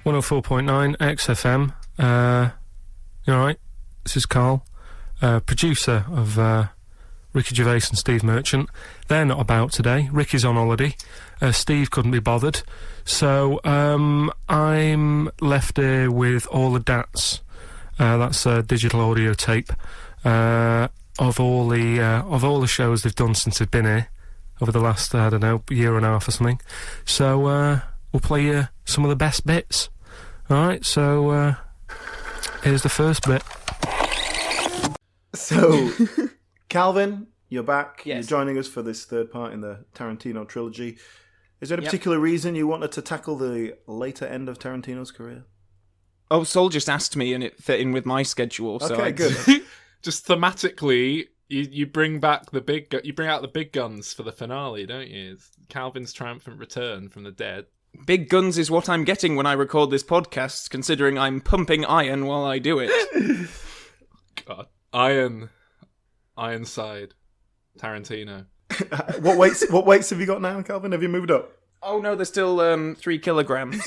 104.9 XFM. You alright? This is Karl, producer of Ricky Gervais and Steve Merchant. They're not about today. Ricky's on holiday. Steve couldn't be bothered. So I'm left here with all the DATs. That's a digital audio tape of all the shows they've done since they've been here over the last, I don't know, year and a half or something. So we'll play you some of the best bits. Alright, so here's the first bit. So, Calvin, you're back. Yes. You're joining us for this third part in the Tarantino trilogy. Is there a particular reason you wanted to tackle the later end of Tarantino's career? Oh, Sol just asked me and it fit in with my schedule. So Okay, good. Just thematically, you bring back the you bring out the big guns for the finale, don't you? It's Calvin's triumphant return from the dead. Big guns is what I'm getting when I record this podcast, considering I'm pumping iron while I do it. God, Ironside, Tarantino. What weights have you got now, Calvin? Have you moved up? Oh no, there's still 3 kilograms.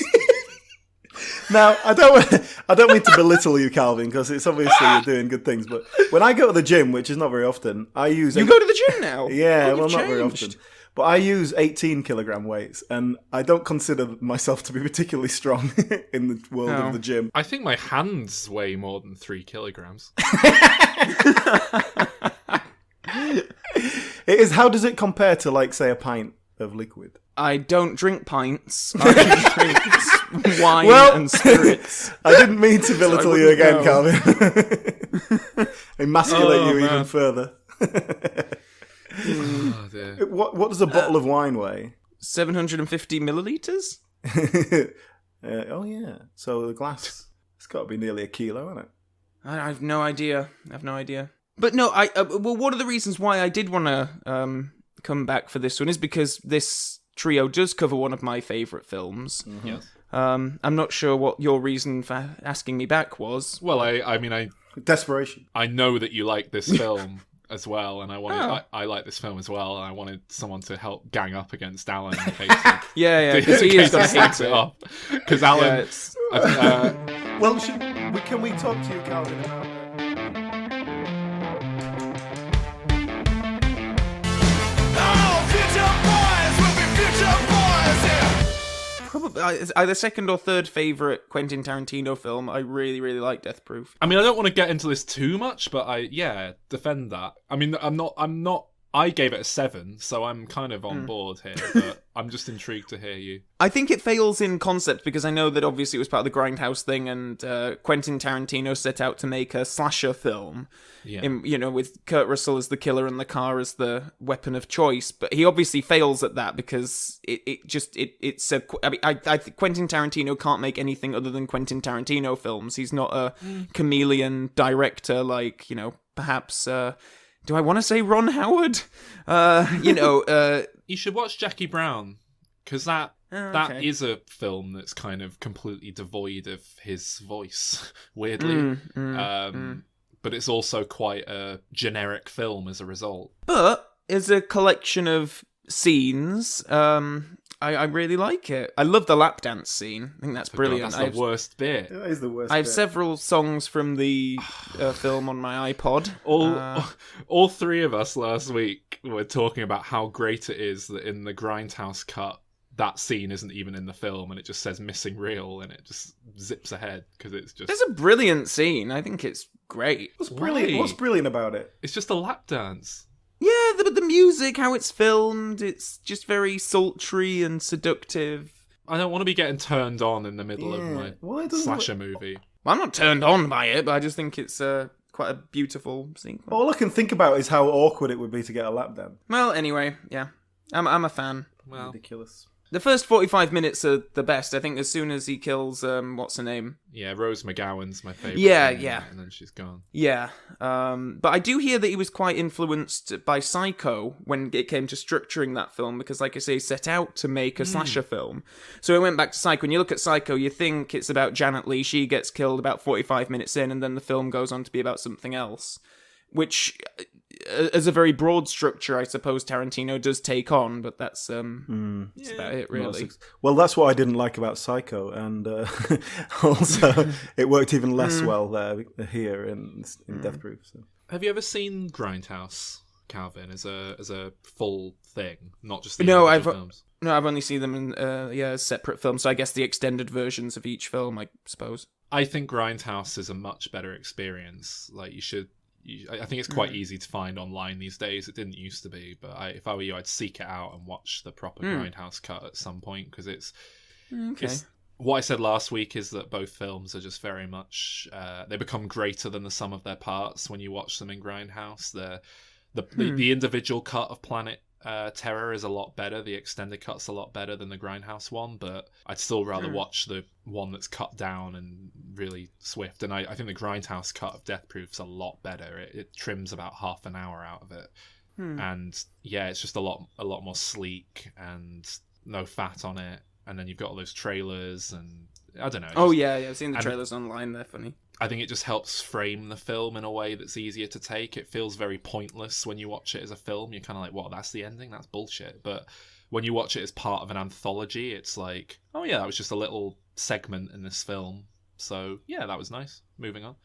Now, I don't mean to belittle you, Calvin, because it's obviously you're doing good things. But when I go to the gym, which is not very often, I use. You go to the gym now? Yeah, Oh, well, you've not very often. changed. But I use 18 kilogram weights, and I don't consider myself to be particularly strong in the world of the gym. I think my hands weigh more than 3 kilograms. It is. How does it compare to, like, say, a pint of liquid? I don't drink pints. I drink wine and spirits. I didn't mean to belittle you again, know. Calvin. Emasculate you even man. further. Oh, dear. What does a bottle of wine weigh? 750 milliliters? Oh, yeah. So the glass, it's got to be nearly a kilo, hasn't it? I have no idea. But no, well, one of the reasons why I did want to come back for this one is because this trio does cover one of my favourite films. Mm-hmm. Yes. I'm not sure what your reason for asking me back was. Well, I mean, Desperation. I know that you like this film as well, and I like this film as well, and I wanted someone to help gang up against Alan in case Yeah, because he is going to hate it. up. Because Alan, Well, can we talk to you, Calvin, about that? Probably either second or third favourite Quentin Tarantino film. I really, really like Death Proof. I mean, I don't want to get into this too much, but defend that. I mean, I gave it a 7, so I'm kind of on board here, but I'm just intrigued to hear you. I think it fails in concept because I know that obviously it was part of the Grindhouse thing, and Quentin Tarantino set out to make a slasher film, with Kurt Russell as the killer and the car as the weapon of choice. But he obviously fails at that because I think Quentin Tarantino can't make anything other than Quentin Tarantino films. He's not a chameleon director like, perhaps. Do I want to say Ron Howard? You should watch Jackie Brown, because that is a film that's kind of completely devoid of his voice, weirdly. But it's also quite a generic film as a result. But as a collection of scenes, I really like it. I love the lap dance scene. I think that's brilliant. God, that's the worst bit. That is the worst I have bit. several songs from the film on my iPod. All three of us last week were talking about how great it is that in the Grindhouse cut, that scene isn't even in the film, and it just says missing reel, and it just zips ahead because it's just. It's a brilliant scene. I think it's great. What's brilliant about it? It's just a lap dance. Yeah, the music, how it's filmed, it's just very sultry and seductive. I don't want to be getting turned on in the middle of my slasher movie. Well, I'm not turned on by it, but I just think it's quite a beautiful sequence. All I can think about is how awkward it would be to get a lap dance. Well, anyway, yeah. I'm a fan. Well, Ridiculous. The first 45 minutes are the best. I think as soon as he kills, what's her name? yeah, Rose McGowan's my favourite. Yeah, scene, yeah. And then she's gone. Yeah. But I do hear that he was quite influenced by Psycho when it came to structuring that film, because, like I say, he set out to make a slasher film. So he went back to Psycho. When you look at Psycho, you think it's about Janet Leigh. She gets killed about 45 minutes in, and then the film goes on to be about something else. Which, as a very broad structure, I suppose Tarantino does take on, but that's about it, really. Well, that's what I didn't like about Psycho, and also it worked even less well there here in Death Proof. So. Have you ever seen Grindhouse, Calvin, as a full thing, not just the films? No, I've only seen them in separate films. So I guess the extended versions of each film, I suppose. I think Grindhouse is a much better experience. Like I think it's quite easy to find online these days. It didn't used to be, but if I were you, I'd seek it out and watch the proper Grindhouse cut at some point, because it's what I said last week is that both films are just very much they become greater than the sum of their parts when you watch them in Grindhouse. The individual cut of Planet Terror is a lot better. The extended cut's a lot better than the Grindhouse one, but I'd still rather watch the one that's cut down and really swift. And I think the Grindhouse cut of Death Proof's a lot better. It trims about half an hour out of it, and it's just a lot more sleek and no fat on it. And then you've got all those trailers, and I don't know. I've seen the trailers online. They're funny. I think it just helps frame the film in a way that's easier to take. It feels very pointless when you watch it as a film. You're kind of like, what, that's the ending? That's bullshit. But when you watch it as part of an anthology, it's like, oh yeah, that was just a little segment in this film. So yeah, that was nice. Moving on.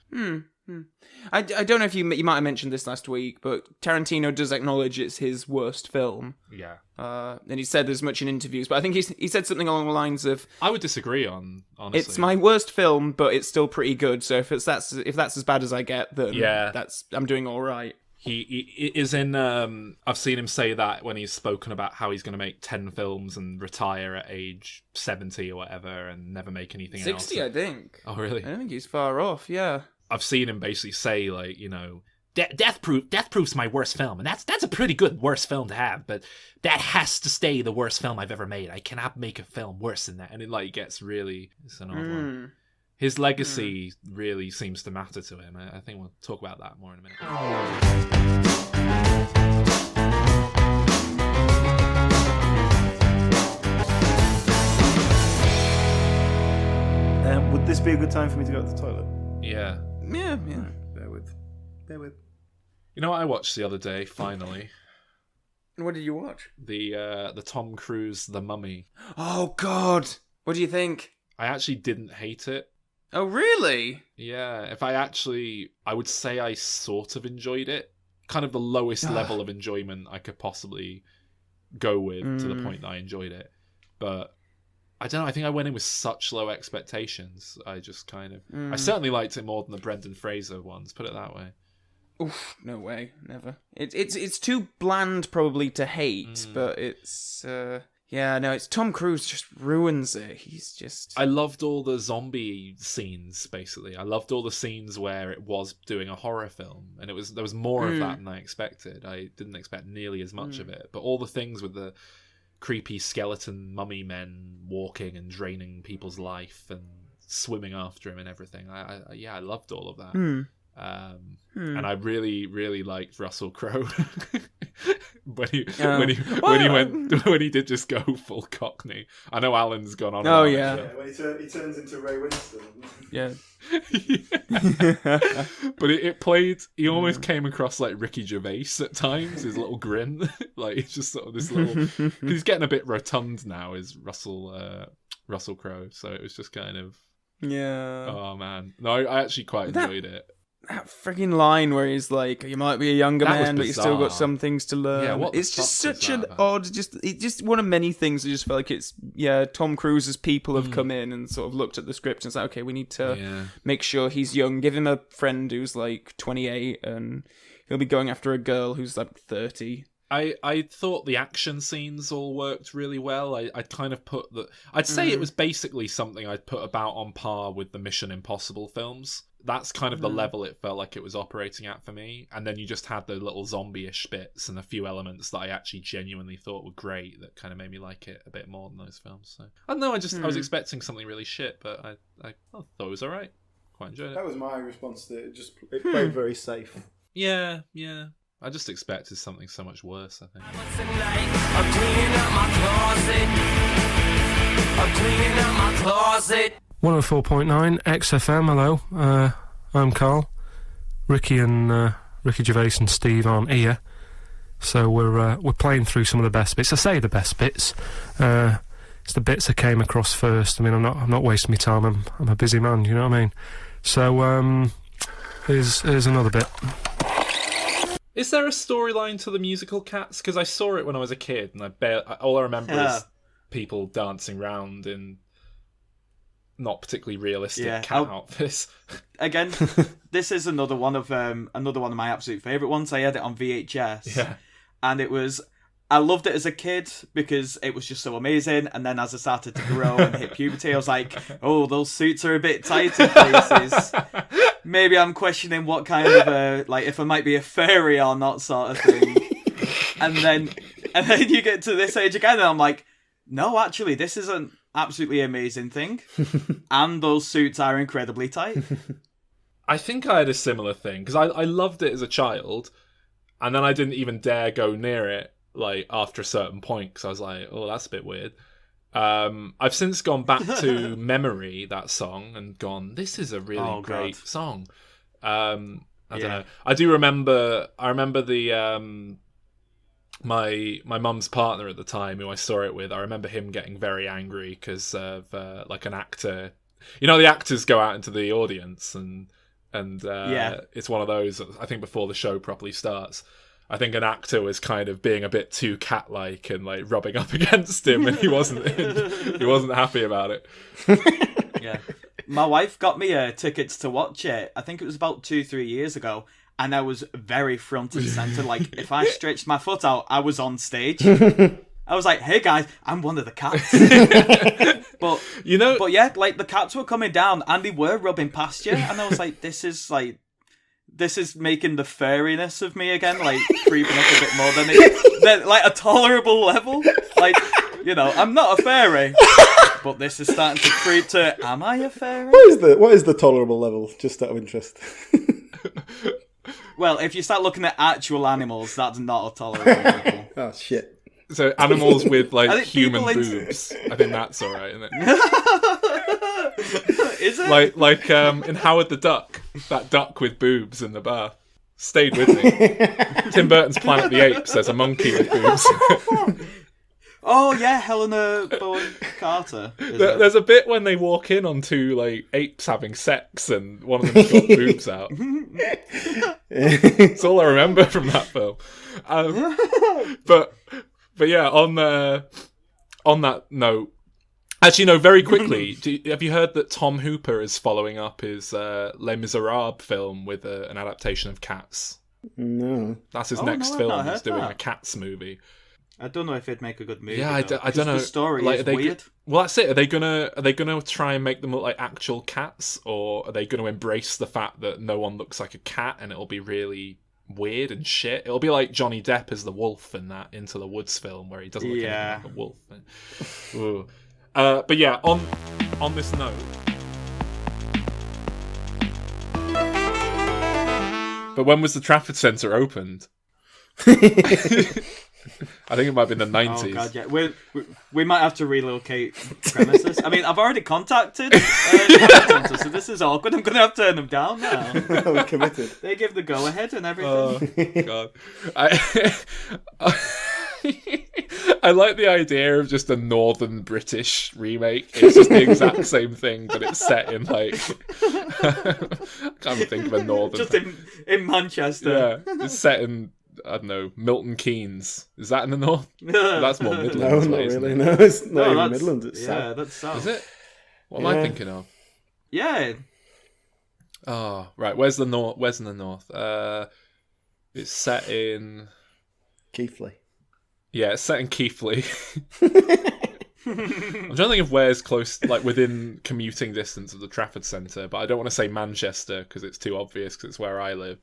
I don't know if you might have mentioned this last week, but Tarantino does acknowledge it's his worst film. Yeah. And he said as much in interviews, but I think he said something along the llines of, I would disagree on, honestly. It's my worst film, but it's still pretty good. So if that's as bad as I get, then I'm doing all right. He is in. I've seen him say that when he's spoken about how he's going to make 10 films and retire at age 70 or whatever, and never make anything 60, else. 60, I think. Oh, really? I don't think he's far off. Yeah. I've seen him basically say, like, you know, Death Proof's my worst film, and that's a pretty good worst film to have, but that has to stay the worst film I've ever made. I cannot make a film worse than that. And it like gets really, it's an odd one. His legacy really seems to matter to him. I think we'll talk about that more in a minute. Would this be a good time for me to go to the toilet? Yeah. Yeah. Bear with. You know what I watched the other day, finally? What did you watch? The Tom Cruise The Mummy. Oh, God. What do you think? I actually didn't hate it. Oh, really? Yeah. I would say I sort of enjoyed it. Kind of the lowest level of enjoyment I could possibly go with to the point that I enjoyed it. But I don't know. I think I went in with such low expectations. I just kind of... I certainly liked it more than the Brendan Fraser ones, put it that way. Oof, no way. Never. It's too bland probably to hate, but it's... it's Tom Cruise just ruins it. He's just... I loved all the zombie scenes, basically. I loved all the scenes where it was doing a horror film, and there was more of that than I expected. I didn't expect nearly as much of it, but all the things with the creepy skeleton mummy men walking and draining people's life and swimming after him and everything. I loved all of that. And I really, really liked Russell Crowe when he did just go full Cockney. I know Alan's gone on. When he turns into Ray Winston. Yeah. But it played. He almost came across like Ricky Gervais at times. His little grin, like it's just sort of this little. Cause he's getting a bit rotund now. Is Russell Crowe? So it was just kind of. Yeah. Oh man, no, I actually quite enjoyed it. That freaking line where he's like, "You might be a younger man, but you still got some things to learn." Yeah, it's just such an odd, just one of many things. I just felt like it's Tom Cruise's people have come in and sort of looked at the script and it's like, okay, we need to make sure he's young. Give him a friend who's like 28, and he'll be going after a girl who's like 30. I thought the action scenes all worked really well. I'd kind of put I'd say it was basically something I'd put about on par with the Mission Impossible films. That's kind of the level it felt like it was operating at for me. And then you just had the little zombie-ish bits and a few elements that I actually genuinely thought were great that kind of made me like it a bit more than those films. So I don't know, I was expecting something really shit, but I thought it was alright. Quite enjoyed it. That was my response to it. It played very safe. Yeah. I just expected something so much worse, I think. I'm cleaning up my closet. 104.9 XFM, hello. I'm Karl. Ricky and Ricky Gervais and Steve aren't here, so we're playing through some of the best bits. I say the best bits. It's the bits that came across first. I mean, I'm not wasting my time. I'm a busy man. You know what I mean? So here's another bit. Is there a storyline to the musical Cats? Because I saw it when I was a kid, and all I remember is people dancing around in not particularly realistic cat outfits. Again, this is another one of my absolute favourite ones. I had it on VHS, and it was. I loved it as a kid because it was just so amazing, and then as I started to grow and hit puberty, I was like, "Oh, those suits are a bit tight in places." Maybe I'm questioning what kind of if I might be a fairy or not, sort of thing. and then you get to this age again, and I'm like, no, actually, this is an absolutely amazing thing, and those suits are incredibly tight. I think I had a similar thing because I loved it as a child, and then I didn't even dare go near it like after a certain point because I was like, oh, that's a bit weird. I've since gone back to Memory, that song, and gone, this is a really great song. I don't know. I remember the my mum's partner at the time, who I saw it with. I remember him getting very angry because of like an actor. You know, the actors go out into the audience and it's one of those. I think before the show properly starts, I think an actor was kind of being a bit too cat-like and like rubbing up against him, and he wasn't happy about it. Yeah, my wife got me tickets to watch it. I think it was about 2-3 years ago, and I was very front and center. Like if I stretched my foot out, I was on stage. I was like, "Hey guys, I'm one of the cats." but yeah, like the cats were coming down and they were rubbing past you, and I was like, "This is making the furriness of me again, like creeping up a bit more than like a tolerable level. Like, you know, I'm not a fairy, but this is starting to creep to, am I a fairy? What is the tolerable level, just out of interest? Well, if you start looking at actual animals, that's not a tolerable level. Oh, shit. So animals with like human boobs, I think that's all right, isn't it? Is it? Like in Howard the Duck, that duck with boobs in the bath. Stayed with me. Tim Burton's Planet of the Apes, there's a monkey with boobs. Oh yeah, Helena Bonham Carter. There's a bit when they walk in on two like apes having sex, and one of them's got boobs out. That's all I remember from that film. But yeah, on that note, actually, no. Very quickly, have you heard that Tom Hooper is following up his Les Miserables film with an adaptation of Cats? No, that's his next film. He's doing a Cats movie. I don't know if it'd make a good movie. Yeah, I don't know. The story is weird. Well, that's it. Are they gonna try and make them look like actual cats, or are they gonna embrace the fact that no one looks like a cat and it'll be really weird and shit? It'll be like Johnny Depp as the wolf in that Into the Woods film where he doesn't look anything like a wolf. Ooh. But yeah, on this note, but when was the Trafford Centre opened? I think it might be in the 90s. Oh god, yeah. We might have to relocate premises. I mean, I've already contacted Trafford Centre, so this is awkward. I'm going to have to turn them down now. We're committed. They give the go-ahead and everything. Oh, god. I like the idea of just a northern British remake. It's just the exact same thing, but it's set in like I can't even think of a northern. Just in Manchester. Yeah, it's set in, I don't know, Milton Keynes. Is that in the north? That's more Midlands. No, not really. No, it's not even Midlands. It's south. That's south. Is it? What am I thinking of? Yeah. Oh, right. Where's the north? Where's in the north? It's set in Keighley. Yeah, it's set in Keighley. I'm trying to think of where's close, like within commuting distance of the Trafford Centre, but I don't want to say Manchester because it's too obvious because it's where I live.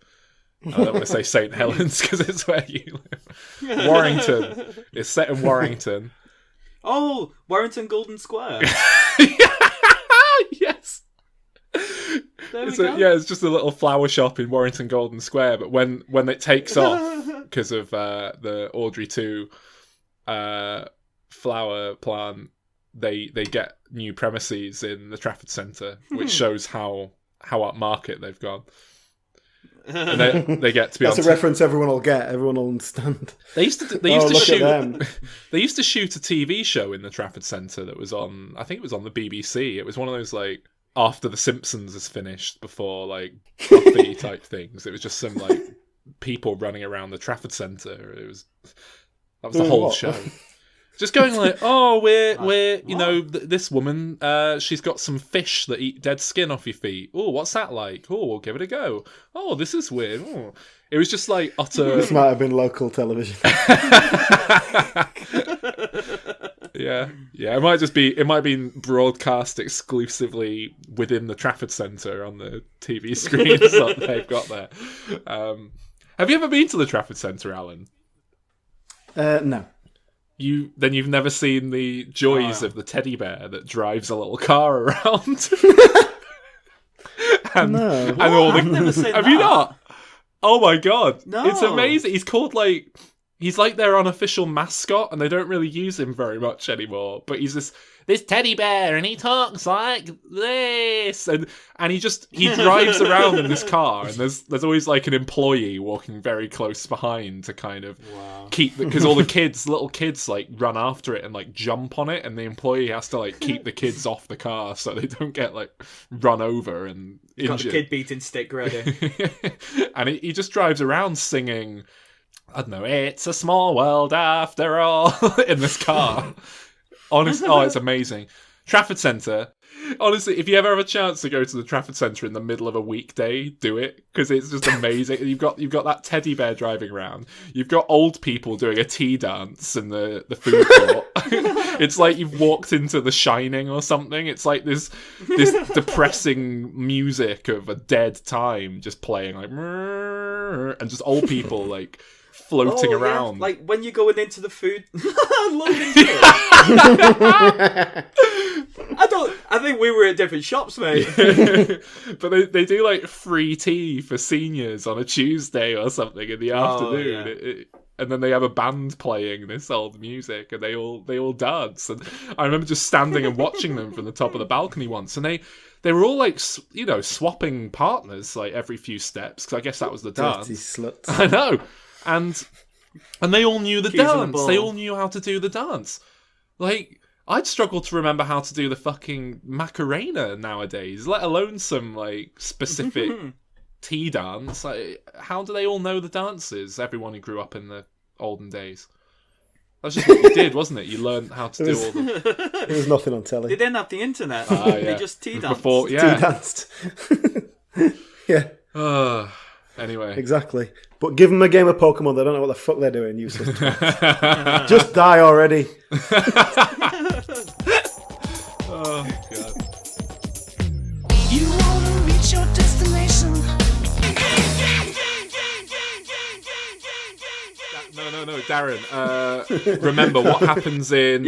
And I don't want to say St Helens because it's where you live. Warrington. It's set in Warrington. Oh, Warrington Golden Square. Yes. There we go. Yeah, it's just a little flower shop in Warrington Golden Square, but when it takes off because of the Audrey 2 flower plant, they get new premises in the Trafford Centre, which shows how upmarket they've gone. And they get to be That's on a reference everyone will get. Everyone will understand. They used to look at them. They used to shoot a TV show in the Trafford Centre that was on. I think it was on the BBC. It was one of those like after The Simpsons is finished, before like Buffy type things. It was just some like people running around the Trafford Centre. That was the whole show. Just going like, oh, we're you know, this woman, she's got some fish that eat dead skin off your feet. Oh, what's that like? Oh, we'll give it a go. Oh, this is weird. Oh. It was just like utter. This might have been local television. Yeah. It might have been broadcast exclusively within the Trafford Centre on the TV screens that they've got there. Have you ever been to the Trafford Centre, Alan? No. You've never seen the joys of the teddy bear that drives a little car around. No. I've never seen Have that. you not? Oh my god. No. It's amazing. He's like their unofficial mascot, and they don't really use him very much anymore. But he's this teddy bear, and he talks like this, and he drives around in this car, and there's always like an employee walking very close behind to kind of keep, because all the little kids like run after it and like jump on it, and the employee has to like keep the kids off the car so they don't get like run over and injured. Got the kid beating stick ready. And he just drives around singing, I don't know, it's a small world after all, in this car. Honestly, it's amazing. Trafford Centre. Honestly, if you ever have a chance to go to the Trafford Centre in the middle of a weekday, do it, because it's just amazing. You've got that teddy bear driving around. You've got old people doing a tea dance in the food court. It's like you've walked into The Shining or something. It's like this depressing music of a dead time just playing, like, and just old people like floating around. Yeah. Like when you're going into the food. I think we were at different shops, mate. But they do like free tea for seniors on a Tuesday or something in the afternoon. Yeah. And then they have a band playing this old music, and they all dance. And I remember just standing and watching them from the top of the balcony once, and they were all like, you know, swapping partners like every few steps, because I guess that was the dance. Dirty sluts. I know. And they all knew the Keys on the dance. ball. They all knew how to do the dance. Like, I'd struggle to remember how to do the fucking Macarena nowadays, let alone some like specific tea dance. Like, how do they all know the dances? Everyone who grew up in the olden days. That's just what you did, wasn't it? You learned how to do all the. There was nothing on telly. They didn't have the internet. Yeah. They just tea danced. Before, yeah. Tea danced. Yeah. Anyway. Exactly. But give them a game of Pokemon, they don't know what the fuck they're doing, useless twats. Just die already. Oh, God. You wanna reach your destination. No, Daryn. Remember what happens in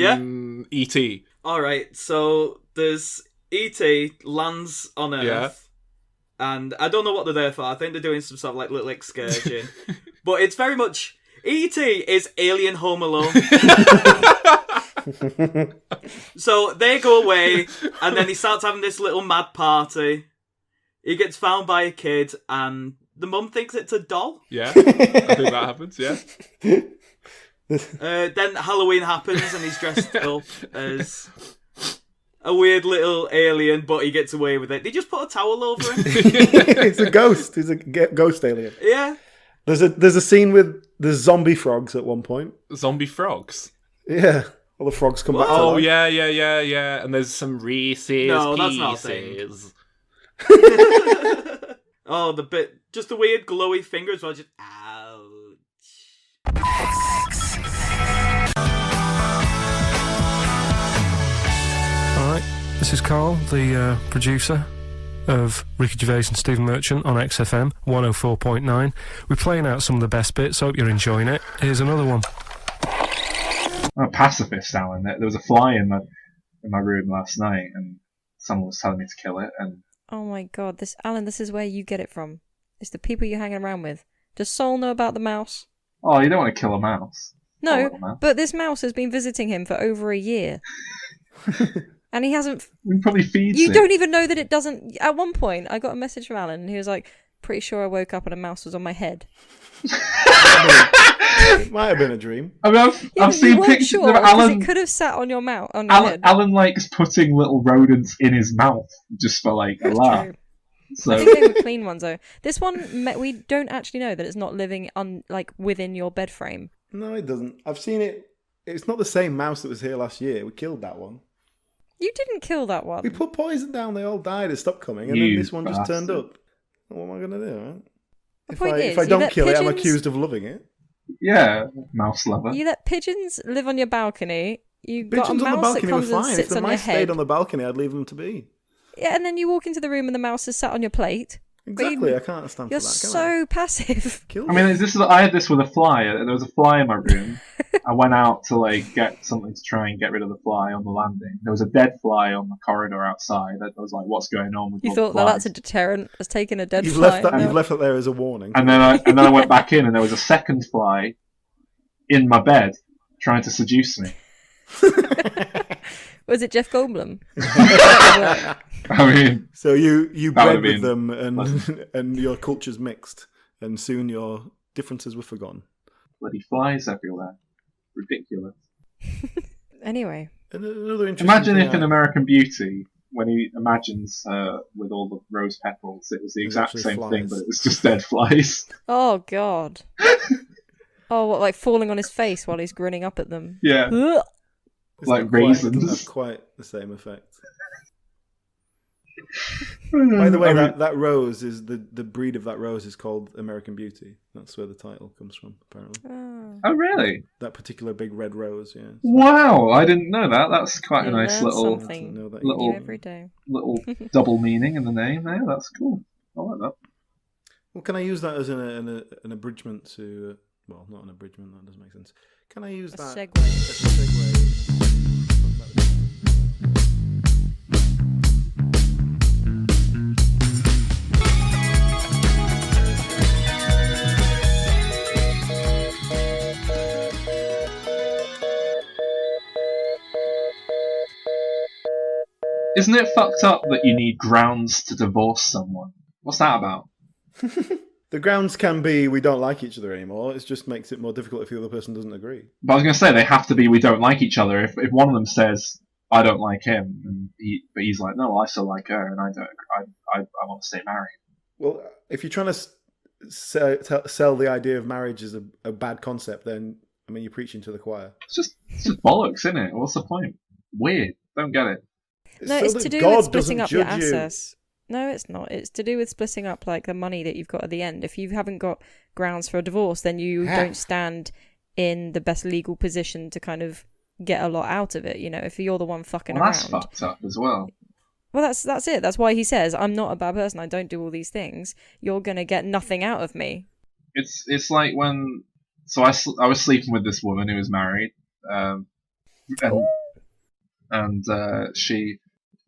E.T. Alright, so there's E.T. lands on Earth. Yeah. And I don't know what they're there for. I think they're doing some sort of like little excursion. But it's very much... E.T. is Alien Home Alone. So they go away, and then he starts having this little mad party. He gets found by a kid, and the mum thinks it's a doll. Yeah, I think that happens, yeah. Then Halloween happens, and he's dressed up as a weird little alien, but he gets away with it. They just put a towel over him. It's a ghost. He's a ghost alien. Yeah. There's a scene with the zombie frogs at one point. Zombie frogs? Yeah. All the frogs come back to Oh, life. yeah. And there's some Reese's No, that's Pieces. not a thing. Oh, just the weird glowy finger as well. Just ouch. Alright, this is Karl, the producer of Ricky Gervais and Stephen Merchant on XFM 104.9. We're playing out some of the best bits, hope you're enjoying it. Here's another one. I'm a pacifist, Alan. There was a fly in my room last night, and someone was telling me to kill it. And oh my god, Alan, this is where you get it from. It's the people you're hanging around with. Does Sol know about the mouse? oh, you don't want to kill a mouse. No, Oh, man. but this mouse has been visiting him for over a year. And he hasn't... We probably feeds You it. don't even know that it doesn't... At one point, I got a message from Alan, and he was like, pretty sure I woke up and a mouse was on my head. It might have been a dream. I mean, I've seen pictures sure, of because Alan. it could have sat on your mouth. On your head. Alan likes putting little rodents in his mouth just for like a That's laugh. true. So I think they were clean ones though. This one, we don't actually know that it's not living within your bed frame. No, it doesn't. I've seen it. It's not the same mouse that was here last year. We killed that one. You didn't kill that one. We put poison down. They all died. It stopped coming, and You then this one just turned bastard. up. What am I going to do? Right? The point is, If I you don't let kill it, I'm pigeons- accused of loving it. yeah, mouse lover. You let pigeons live on your balcony. You got a Pigeons on the mouse that balcony were comes and fine. If sits the on your mice stayed head. on the balcony, I'd leave them to be. Yeah, and then you walk into the room and the mouse is sat on your plate. Exactly. I can't stand You're for that. Can so passive. Kill I mean, I had this with a fly. There was a fly in my room. I went out to like get something to try and get rid of the fly on the landing. There was a dead fly on the corridor outside. I was like, "What's going on with You all thought the that that's a flies?" deterrent as taking a dead You've fly. left that. No. You've left that there as a warning. And then I went back in, and there was a second fly in my bed trying to seduce me. Was it Jeff Goldblum? I mean, So you That bred would've with been them, and your cultures mixed, and soon your differences were forgotten. bloody flies everywhere. Ridiculous. Anyway, And another interesting Imagine thing if in American Beauty, when he imagines her with all the rose petals, it was the exact actually same flies. thing, but it was just dead flies. oh god. Oh, what, like falling on his face while he's grinning up at them? Yeah. Ugh. It's like not quite- raisins. doesn't have quite the same effect. By the way, that rose is the breed of that rose is called American Beauty. That's where the title comes from, apparently. Oh. Oh, really? That particular big red rose, yeah. Wow, I didn't know that. That's quite You a nice learn little something Know that little- new every day. little double meaning in the name there. That's cool. I like that. Well, can I use that as an abridgment to? Well, not an abridgment. That doesn't make sense. Can I use A that segue. as a segue? Isn't it fucked up that you need grounds to divorce someone? What's that about? The grounds can be we don't like each other anymore. It just makes it more difficult if the other person doesn't agree. But I was going to say they have to be we don't like each other. If one of them says I don't like him, and but he's like no, I still like her, and I don't. I want to stay married. Well, if you're trying to sell the idea of marriage as a bad concept, then I mean you're preaching to the choir. It's just bollocks, isn't it? What's the point? Weird. Don't get it. No, so it's that to do God with splitting doesn't up your judge you. assets. No, it's not. It's to do with splitting up like the money that you've got at the end. If you haven't got grounds for a divorce, then you don't stand in the best legal position to kind of get a lot out of it. You know, if you're the one fucking Well, around. that's fucked up as well. Well, that's it. That's why he says, I'm not a bad person. I don't do all these things. You're going to get nothing out of me. It's like when I was sleeping with this woman who was married, and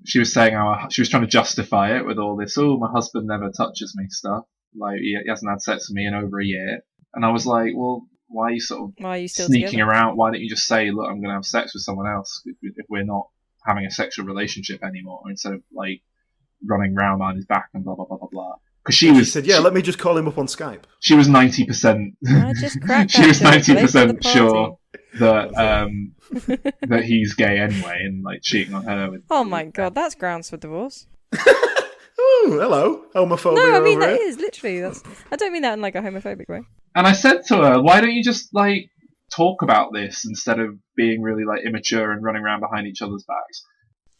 she was saying how she was trying to justify it with all this. Oh, my husband never touches me stuff. Like he hasn't had sex with me in over a year. And I was like, well, why are you sort of Why are you still sneaking together? around? Why don't you just say, look, I'm going to have sex with someone else if we're not having a sexual relationship anymore, instead of like running round on his back and blah blah blah blah blah. Because She said, "Yeah, let me just call him up on Skype." she was 90%. I just cracked She that was joke late for the 90% party. sure that that he's gay anyway, and like cheating on her. Oh my god, that's grounds for divorce. Oh, hello, homophobia No, I mean over that here. is literally. I don't mean that in like a homophobic way. And I said to her, why don't you just like talk about this instead of being really like immature and running around behind each other's backs?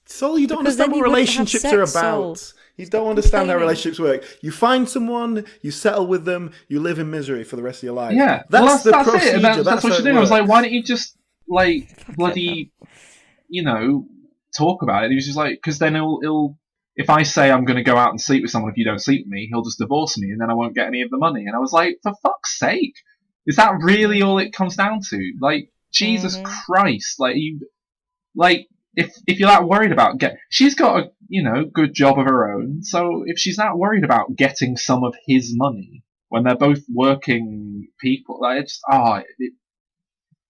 Sol, you don't Because understand then what you wouldn't have relationships are sex, about. Sol. You don't understand how Complaining. relationships work. You find someone, you settle with them, you live in misery for the rest of your life. Yeah, that's the that's procedure. it. That's what how you're it doing. I was works. like, why don't you just like bloody, talk about it? And he was just like, because then he'll if I say I'm going to go out and sleep with someone if you don't sleep with me, he'll just divorce me and then I won't get any of the money. And I was like, for fuck's sake, is that really all it comes down to? Like, Jesus Christ, if you're that worried about she's got a good job of her own, so if she's that worried about getting some of his money when they're both working people, like it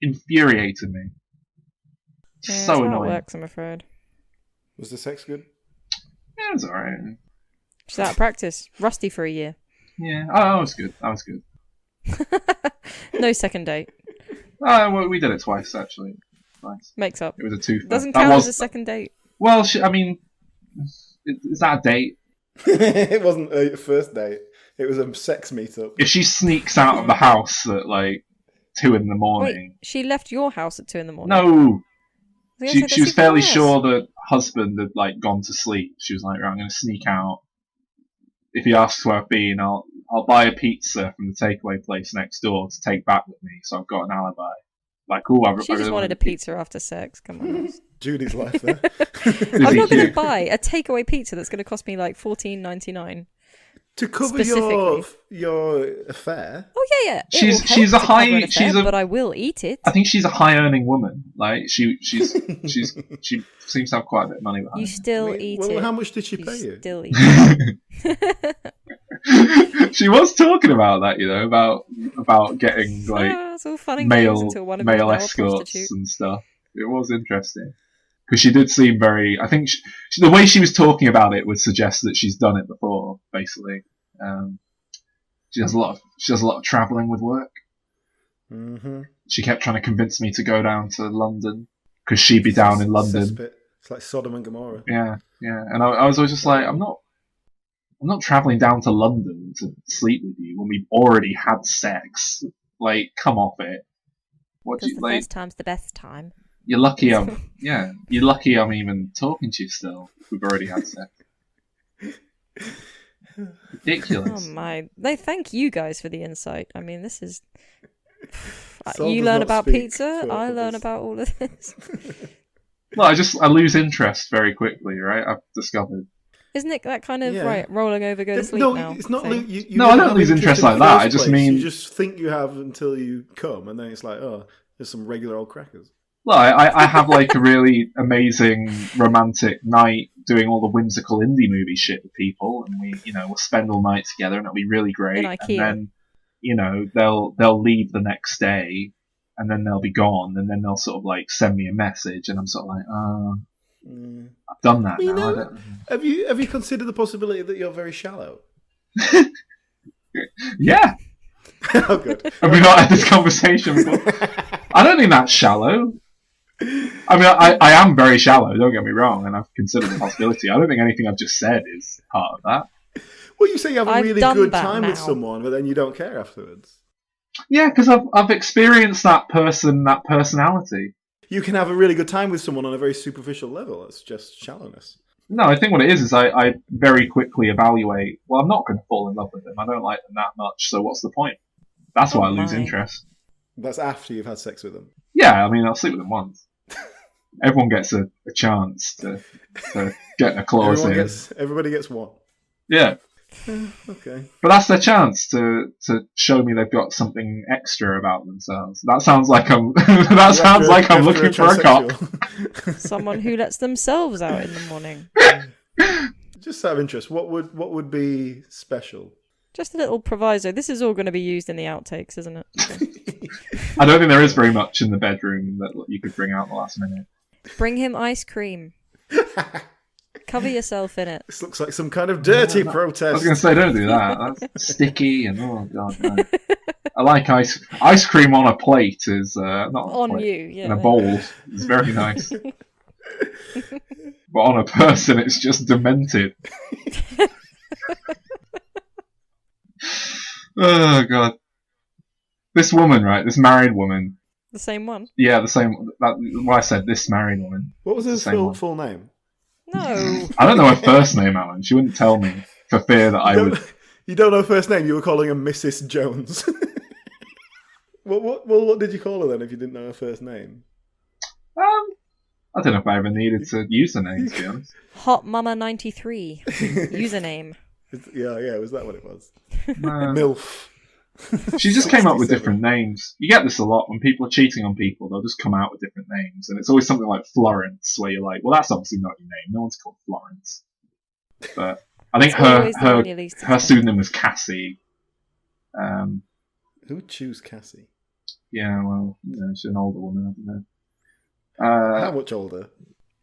infuriated me. Yeah, So that's how annoying. it works, I'm afraid. Was the sex good? Yeah, it was alright. She's out of practice. Rusty for a year. Yeah, that was good. That was good. No second date. Well, we did it twice actually. Twice. Makes up. It was a twofer. Doesn't That count was, as a second date. Well, I mean, is that a date? It wasn't a first date. It was a sex meetup. If she sneaks out of the house at like 2 in the morning. Wait, she left your house at 2 in the morning? No. She was even fairly worse. sure that husband had like gone to sleep. She was like, right, I'm going to sneak out. If he asks where I've been, I'll buy a pizza from the takeaway place next door to take back with me, so I've got an alibi. Like, She just wanted a pizza after sex. Come on. Judey's life there. I'm not going to buy a takeaway pizza that's going to cost me like $14.99. To cover your affair. Oh yeah. She's a high. But I will eat it. I think she's a high earning woman. Like she seems to have quite a bit of money behind. You still eat it. Well, how much did she pay you? Still eat it. She was talking about that, you know, about getting like it's all fun and games male until one of them is now a escorts prostitute. and stuff. It was interesting because she did seem very. I think the way she was talking about it would suggest that she's done it before. Basically, she does a lot of traveling with work. Mm-hmm. She kept trying to convince me to go down to London because she'd be down in London. It's like Sodom and Gomorrah. Yeah, and I was always just like, I'm not travelling down to London to sleep with you when we've already had sex. Like, come off it. What do you like? First time's the best time. You're lucky I'm even talking to you still. We've already had sex. Ridiculous. Oh my! They thank you guys for the insight. I mean, this is. Sol You does learn not about speak pizza. for I learn others. about all of this. Well, I lose interest very quickly, right? I've discovered. Isn't it that kind of Yeah. right? Rolling over, go to sleep No, now. it's not. thing? You No, I never don't have lose interest in the like that. first I just place. mean- you just think you have until you come, and then it's like, oh, there's some regular old crackers. Well, I have like a really amazing romantic night doing all the whimsical indie movie shit with people, and we'll spend all night together, and it'll be really great. In And IKEA. then, they'll leave the next day, and then they'll be gone, and then they'll sort of like send me a message, and I'm sort of like, I've done that You now. know, have you considered the possibility that you're very shallow? Yeah. Oh, good. Have we not had this conversation before? I don't think that's shallow. I mean, I am very shallow, don't get me wrong, and I've considered the possibility. I don't think anything I've just said is part of that. Well, you say you have a I've really done good that time now. with someone, but then you don't care afterwards. Yeah, because I've experienced that personality. You can have a really good time with someone on a very superficial level. It's just shallowness. No, I think what it is I very quickly evaluate, well, I'm not going to fall in love with them. I don't like them that much, so what's the point? That's why I lose my. interest. That's after you've had sex with them. Yeah, I mean, I'll sleep with them once. Everyone gets a chance to get a clause in. Everybody gets one. Yeah. Okay. But that's their chance to show me they've got something extra about themselves. That sounds like I'm I'm looking for a cop. Someone who lets themselves out in the morning. Just out of interest, what would be special? Just a little proviso. This is all going to be used in the outtakes, isn't it? I don't think there is very much in the bedroom that you could bring out at the last minute. Bring him ice cream. Cover yourself in it. This looks like some kind of dirty I protest. was going to say, don't do that. That's sticky and oh god. No. I like ice cream on a plate is not On plate, you, yeah. in a bowl. It's very nice. But on a person, it's just demented. Oh god. This woman, right? This married woman. The same one? Yeah, the same. That's why I said this married woman. What was his Same one. full name? No. I don't know her first name, Alan. She wouldn't tell me for fear that I would. You don't know her first name. You were calling her Mrs. Jones. What did you call her then if you didn't know her first name? I don't know if I ever needed to use the name, to be honest. Hot Mama 93 username. Yeah. Was that what it was? No. MILF. She just came up with different names. You get this a lot when people are cheating on people. They'll just come out with different names, and it's always something like Florence, where you're like, "Well, that's obviously not your name. No one's called Florence." But I think It's always the one you least her expect. pseudonym was Cassie. Who would choose Cassie? Yeah, well, she's an older woman. I don't know. How much older?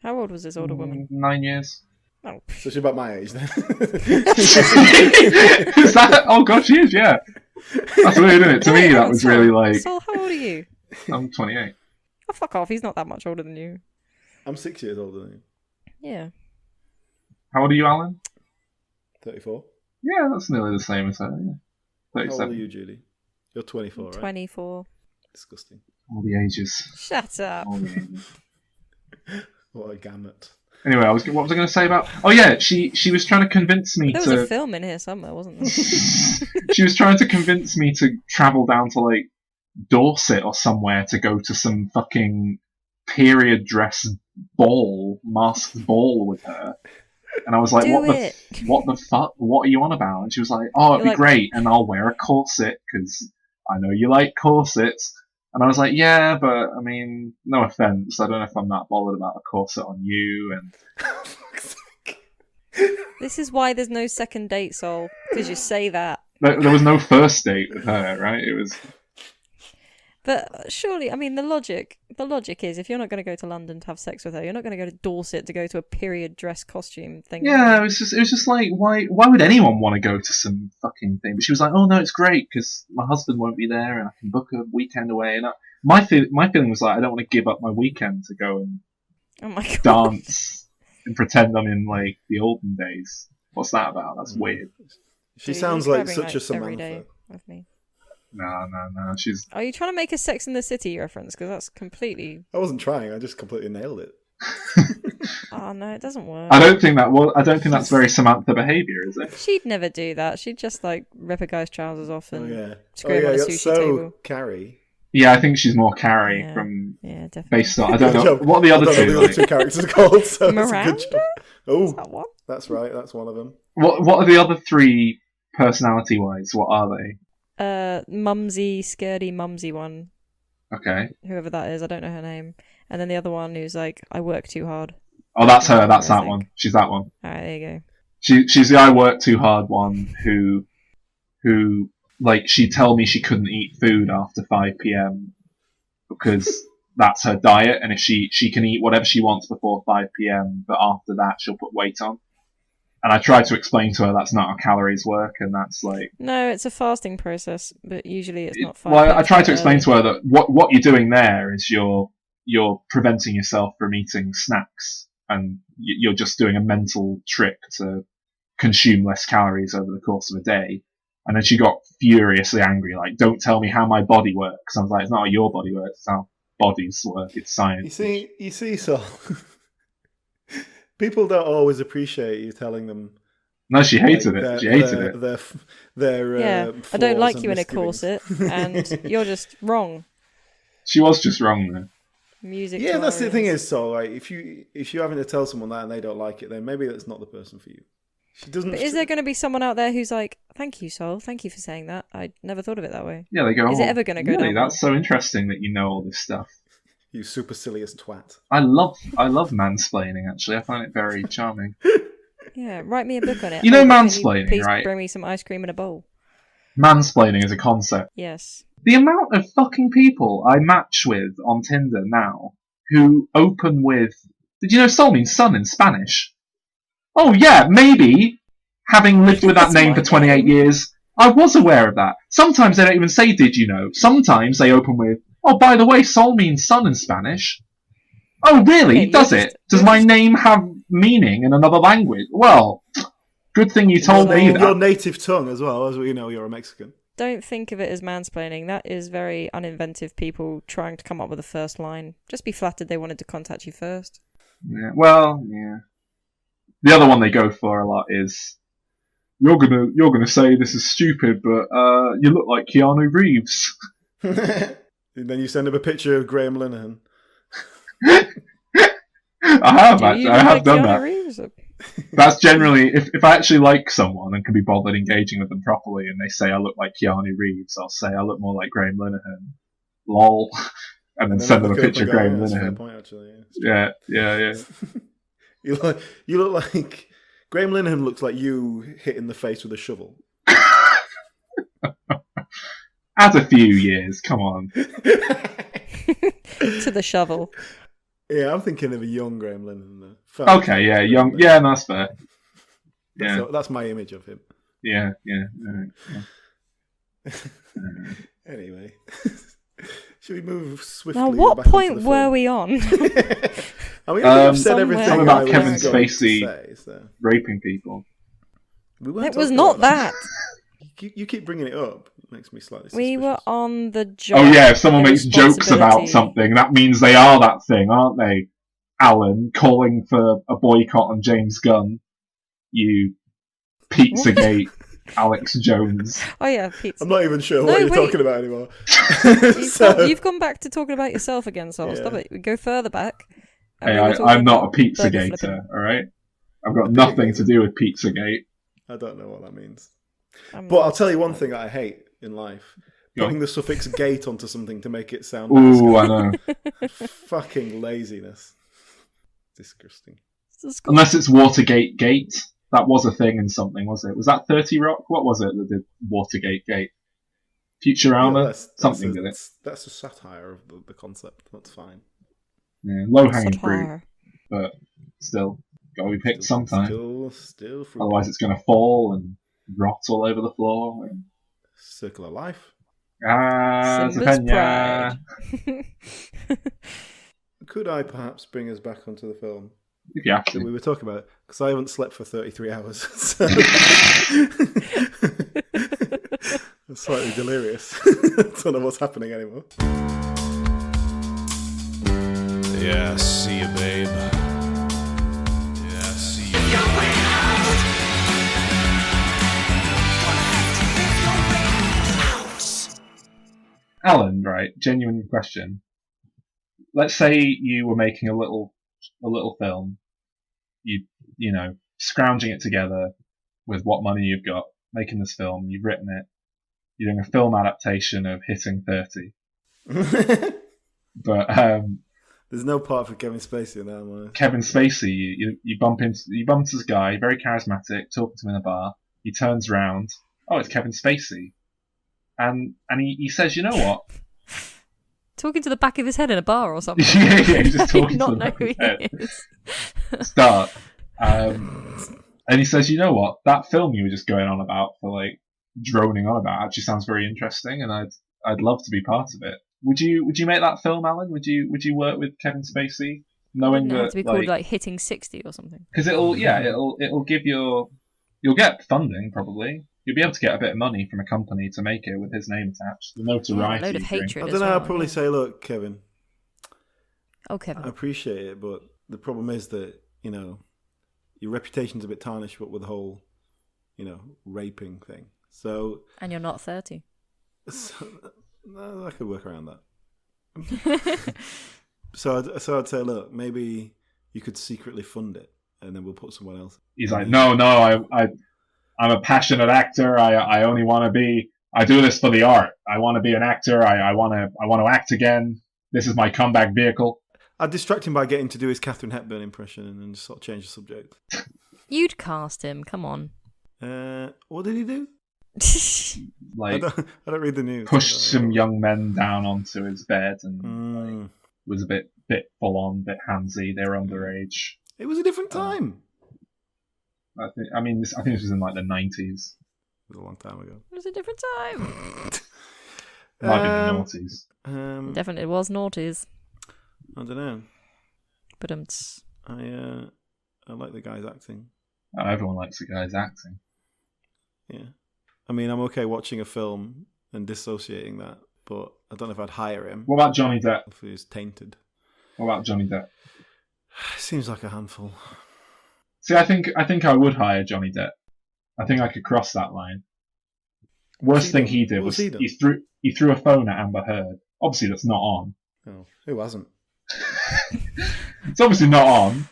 How old was this older woman? 9 years. Oh. So she's about my age then. Is that? Oh god, she is. Yeah. That's weird, isn't it? To me, that was really like. Sol, how old are you? I'm 28. Oh, fuck off. He's not that much older than you. I'm 6 years older than you. Yeah. How old are you, Alan? 34. Yeah, that's nearly the same as her. Yeah. How old 37. are you, Judey? You're 24, right? 24. Disgusting. All the ages. Shut up. All the ages. What a gamut. Anyway, what was I going to say about? Oh yeah, she was trying to convince me There was to. a film in here somewhere, wasn't there? She was trying to convince me to travel down to like Dorset or somewhere to go to some fucking period dress ball, masked ball with her. And I was like, what the fuck? What are you on about? And she was like, oh, it'd be great, and I'll wear a corset because I know you like corsets. And I was like, yeah, but I mean, no offense, I don't know if I'm that bothered about a corset on you. And This is why there's no second date, Sol. Because you say that. there was no first date with her, right? It was. But surely, I mean, the logic is if you're not going to go to London to have sex with her, you're not going to go to Dorset to go to a period dress costume thing. Yeah, it was just like, why would anyone want to go to some fucking thing? But she was like, oh no, it's great because my husband won't be there and I can book a weekend away. And my feeling was like, I don't want to give up my weekend to go and dance and pretend I'm in like the olden days. What's that about? That's weird. She sounds like such a Samantha. Every day with me. No. She's. Are you trying to make a Sex in the City reference? Because that's completely. I wasn't trying. I just completely nailed it. Oh no, it doesn't work. I don't think that's very Samantha behaviour, is it? She'd never do that. She'd just like rip a guy's trousers off and scream on a sushi so table. Carrie. Yeah, I think she's more Carrie from. Yeah, definitely. Based on, I don't know what are the other two. The other two characters are called. So Miranda? that's a good job. Oh, that one? That's right. That's one of them. What are the other three personality-wise? What are they? Mumsy, scaredy mumsy one. Okay. Whoever that is, I don't know her name. And then the other one who's like, I work too hard. Oh, that's her. That's that one. She's that one. Alright, there you go. She's the I work too hard one who like she'd tell me she couldn't eat food after 5 p.m. because that's her diet, and if she can eat whatever she wants before 5 p.m. but after that she'll put weight on. And I tried to explain to her that's not how calories work, and that's like... No, it's a fasting process, but usually it's not 5 Well, I tried to explain to her that what you're doing there is you're preventing yourself from eating snacks, and you're just doing a mental trick to consume less calories over the course of a day. And then she got furiously angry, like, don't tell me how my body works. I was like, it's not how your body works, it's how bodies work, it's science. You see, so... People don't always appreciate you telling them. No, she hated it. She hated it. Their I don't like you in a corset, and you're just wrong. She was just wrong there. Music. Yeah, that's the thing is, so like, if you're having to tell someone that and they don't like it, then maybe that's not the person for you. She doesn't. But is there going to be someone out there who's like, "Thank you, Sol. Thank you for saying that. I never thought of it that way." Yeah, they go. Is it ever going to go down? That's so interesting that you know all this stuff. You supercilious twat. I love mansplaining, actually. I find it very charming. Yeah, write me a book on it. You know mansplaining, please right? Bring me some ice cream in a bowl. Mansplaining is a concept. Yes. The amount of fucking people I match with on Tinder now who open with... Did you know Sol means son in Spanish? Oh yeah, maybe. Having lived with that name for 28 years, I was aware of that. Sometimes they don't even say did you know. Sometimes they open with... Oh, by the way, Sol means son in Spanish. Oh, really? Okay, Does it? Does my name have meaning in another language? Well, good thing you told me that. Your native tongue as well, as we know you're a Mexican. Don't think of it as mansplaining. That is very uninventive people trying to come up with a first line. Just be flattered they wanted to contact you first. Yeah, well, yeah. The other one they go for a lot is, you're gonna say this is stupid, but you look like Keanu Reeves. And then you send him a picture of Graham Linehan. I have done that. Reeves? That's generally, if I actually like someone and can be bothered engaging with them properly and they say I look like Keanu Reeves, I'll say I look more like Graham Linehan. Lol. And then send them a picture of Graham Linehan. Point, actually, yeah. You look like... Graham Linehan looks like you hit in the face with a shovel. Add a few years, come on. To the shovel. Yeah, I'm thinking of a young Gremlin. And the Okay, yeah, young. Yeah, no, that's fair. Yeah, so that's my image of him. yeah. Anyway, should we move swiftly? Now, what back onto point the were film? we on? I mean, I think I've said everything Somewhere. About I Kevin was going to Spacey say, so. raping people. We weren't It was talking not about that. You keep bringing it up. It makes me slightly suspicious. We were on the job. Oh yeah, if someone the makes jokes about responsibility. something, that means they are that thing, aren't they? Alan, calling for a boycott on James Gunn. You Pizzagate Alex Jones. Oh yeah, pizza. I'm not even sure No, what you're wait. talking about anymore. You've gone back to talking about yourself again, Sol. Yeah. Stop it. We go further back. And Hey, we were talking I'm not a about burger Pizzagator, flipping. alright? I've got nothing to do with Pizzagate. I don't know what that means. I'm But not- I'll tell you one thing that I hate in life. Go Putting the suffix gate onto something to make it sound Ooh, I know. fucking laziness. Disgusting. Unless it's Watergate Gate. That was a thing in something, was it? Was that 30 Rock? What was it that did Watergate Gate? Futurama? Something did it. That's a satire of the concept. That's fine. Yeah, low hanging fruit, Satire. but still, gotta be picked sometime. Still fruit. Otherwise, it's gonna fall and rot all over the floor. And... Circle of life. Simba's Zapenya. pride. Could I perhaps bring us back onto the film If you have that we to. were talking about? Because I haven't slept for 33 hours. So I'm slightly delirious. Don't know what's happening anymore. Yeah, see you, babe. Yeah, see you. Alan, right? Genuine question. Let's say you were making a little film. You know, scrounging it together with what money you've got, making this film. You've written it. You're doing a film adaptation of Hitting 30. But There's no part for Kevin Spacey in that one. Kevin Spacey, you bump into this guy, very charismatic, talking to him in a bar. He turns around. Oh, it's Kevin Spacey, and he says, you know what? Talking to the back of his head in a bar or something. yeah, he's just talking Not to know the who back of he his head. is. Start. And he says, you know what? That film you were just going on about for like droning on about actually sounds very interesting, and I'd love to be part of it. Would you make that film, Alan? Would you work with Kevin Spacey, knowing Wouldn't it have that to be called like Hitting 60 or something? because it'll give you'll get funding probably. You'll be able to get a bit of money from a company to make it with his name attached. The Yeah, notoriety. a load of you bring. hatred I as don't know. well. I'd probably say, look, Kevin, Oh, Kevin. I appreciate it, but the problem is that, you know, your reputation's a bit tarnished, but with the whole, you know, raping thing. So, And you're not 30. no, I could work around that. So I'd say, look, maybe you could secretly fund it, and then we'll put someone else. He's like, no, I'm a passionate actor. I only want to be. I do this for the art. I want to be an actor. I want to act again. This is my comeback vehicle. I'd distract him by getting to do his Katharine Hepburn impression and then just sort of change the subject. You'd cast him, come on. What did he do? I Like don't read the news. pushed some young men down onto his bed and like, was a bit full on, bit handsy. They were underage. It was a different time. I think this was in like the 90s. It was a long time ago. It was a different time. Might have been the noughties. Definitely was noughties. I don't know. But I like the guy's acting. Oh, everyone likes the guy's acting. Yeah. I mean, I'm okay watching a film and dissociating that, but I don't know if I'd hire him What about Johnny Depp? if he was tainted. What about Johnny Depp? Seems like a handful. See, I think I would hire Johnny Depp. I think I could cross that line. Worst thing he did was What's he done? he threw a phone at Amber Heard. Obviously, that's not on. Oh, who hasn't? It's obviously not on,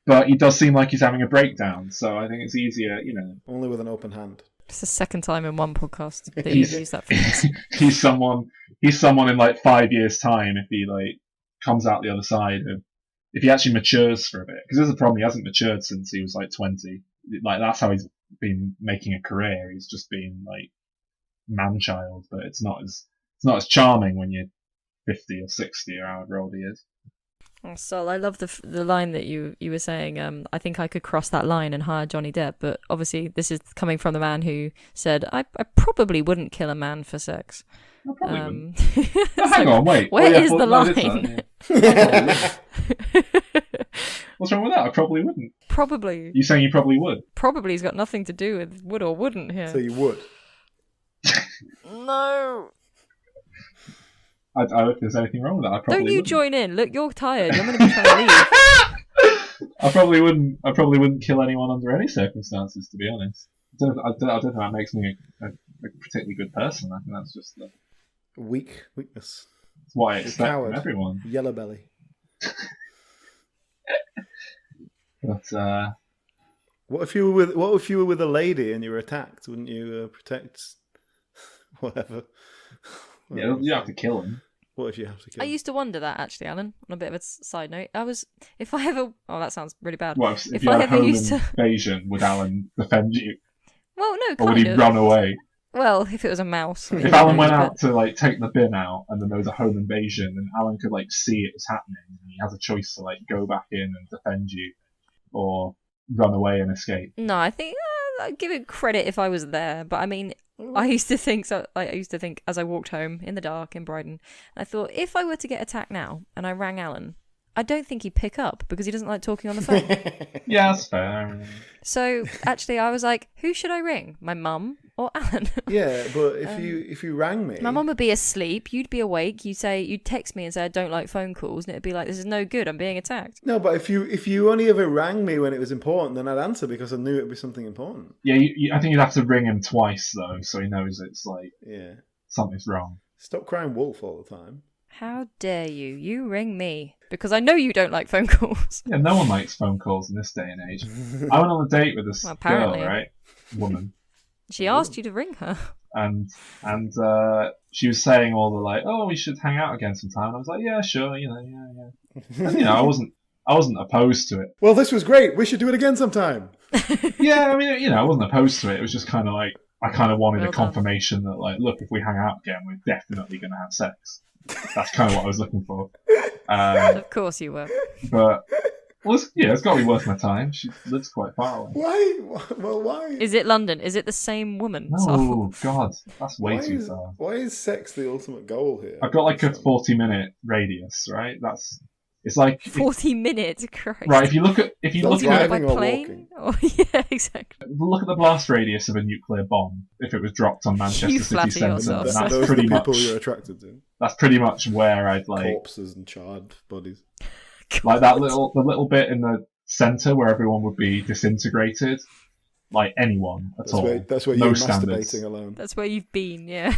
but he does seem like he's having a breakdown. So I think it's easier, you know. Only with an open hand. It's the second time in one podcast that you've used that phrase. He's someone in like 5 years' time if he like comes out the other side of if he actually matures for a bit. Because there's a problem, he hasn't matured since he was like 20. Like that's how he's been making a career. He's just been like man-child, but it's not as charming when you're 50 or 60 or however old he is. Oh, Sol, I love the line that you were saying. I think I could cross that line and hire Johnny Depp, but obviously this is coming from the man who said, I probably wouldn't kill a man for sex. I probably wouldn't. Hang on, wait. Where is the line? What's wrong with that? I probably wouldn't. Probably. You saying you probably would? Probably's got nothing to do with would or wouldn't here. So you would? No. If there's anything wrong with that, I probably Don't you wouldn't. Join in. Look, you're tired. You're going to be trying to leave. I probably wouldn't kill anyone under any circumstances, to be honest. I don't think that makes me a particularly good person. I think that's just weakness. That's what I expect from everyone. Yellow belly. But what if you were with a lady and you were attacked? Wouldn't you protect whatever? Yeah, you have to kill him. What if you have to kill I him? used to wonder that, actually, Alan. On a bit of a side note, if I ever, oh, that sounds really bad. Well, if you had a home invasion, would Alan defend you? Well, no, or would he run away? Well, if it was a mouse. If Alan went out to take the bin out, and then there was a home invasion, and Alan could see it was happening, and he has a choice to go back in and defend you, or run away and escape. No, I think I'd give it credit if I was there, but I mean, I used to think as I walked home in the dark in Brighton, I thought if I were to get attacked now and I rang Alan, I don't think he'd pick up because he doesn't like talking on the phone. Yeah, that's fair. So actually, I was like, who should I ring? My mum or Alan? Yeah, but if you rang me, my mum would be asleep. You'd be awake. You'd text me and say I don't like phone calls, and it'd be like, this is no good. I'm being attacked. No, but if you only ever rang me when it was important, then I'd answer because I knew it'd be something important. Yeah, I think you'd have to ring him twice though, so he knows it's something's wrong. Stop crying wolf all the time. How dare you? You ring me because I know you don't like phone calls. Yeah, no one likes phone calls in this day and age. I went on a date with this girl, right? Woman. She asked you to ring her. And she was saying all the oh, we should hang out again sometime. And I was like, yeah, sure, yeah. And, I wasn't opposed to it. Well, this was great. We should do it again sometime. Yeah, I mean, I wasn't opposed to it. It was just kind of I kind of wanted a confirmation that look, if we hang out again, we're definitely going to have sex. That's kind of what I was looking for. Of course you were. But it's got to be worth my time. She lives quite far away. Why? Well, why? Is it London? Is it the same woman? Oh God, that's way too far. Why is sex the ultimate goal here? I've got a 40-minute radius, right? It's 40 minutes, Christ. Right, if you look at by plane, yeah, exactly. Look at the blast radius of a nuclear bomb. If it was dropped on Manchester City Centre, that's those pretty people much you're attracted to. That's pretty much where I'd corpses and charred bodies. Like the little bit in the centre where everyone would be disintegrated. Like anyone at all. That's where you're masturbating alone. That's where you've been, yeah.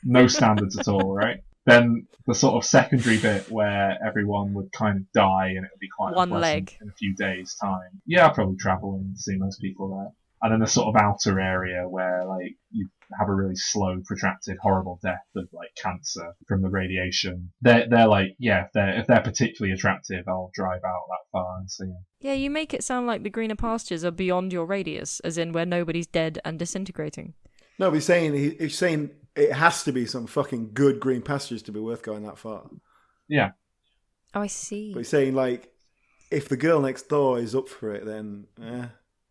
No standards at all, right? Then the sort of secondary bit where everyone would kind of die and it would be quite one leg in a few days' time. Yeah, I'll probably travel and see most people there. And then the sort of outer area where you have a really slow, protracted, horrible death of cancer from the radiation. They're if they're particularly attractive, I'll drive out that far and see them. Yeah, you make it sound like the greener pastures are beyond your radius, as in where nobody's dead and disintegrating. No, he's saying it has to be some fucking good green pastures to be worth going that far. Yeah. Oh, I see. But he's saying if the girl next door is up for it, then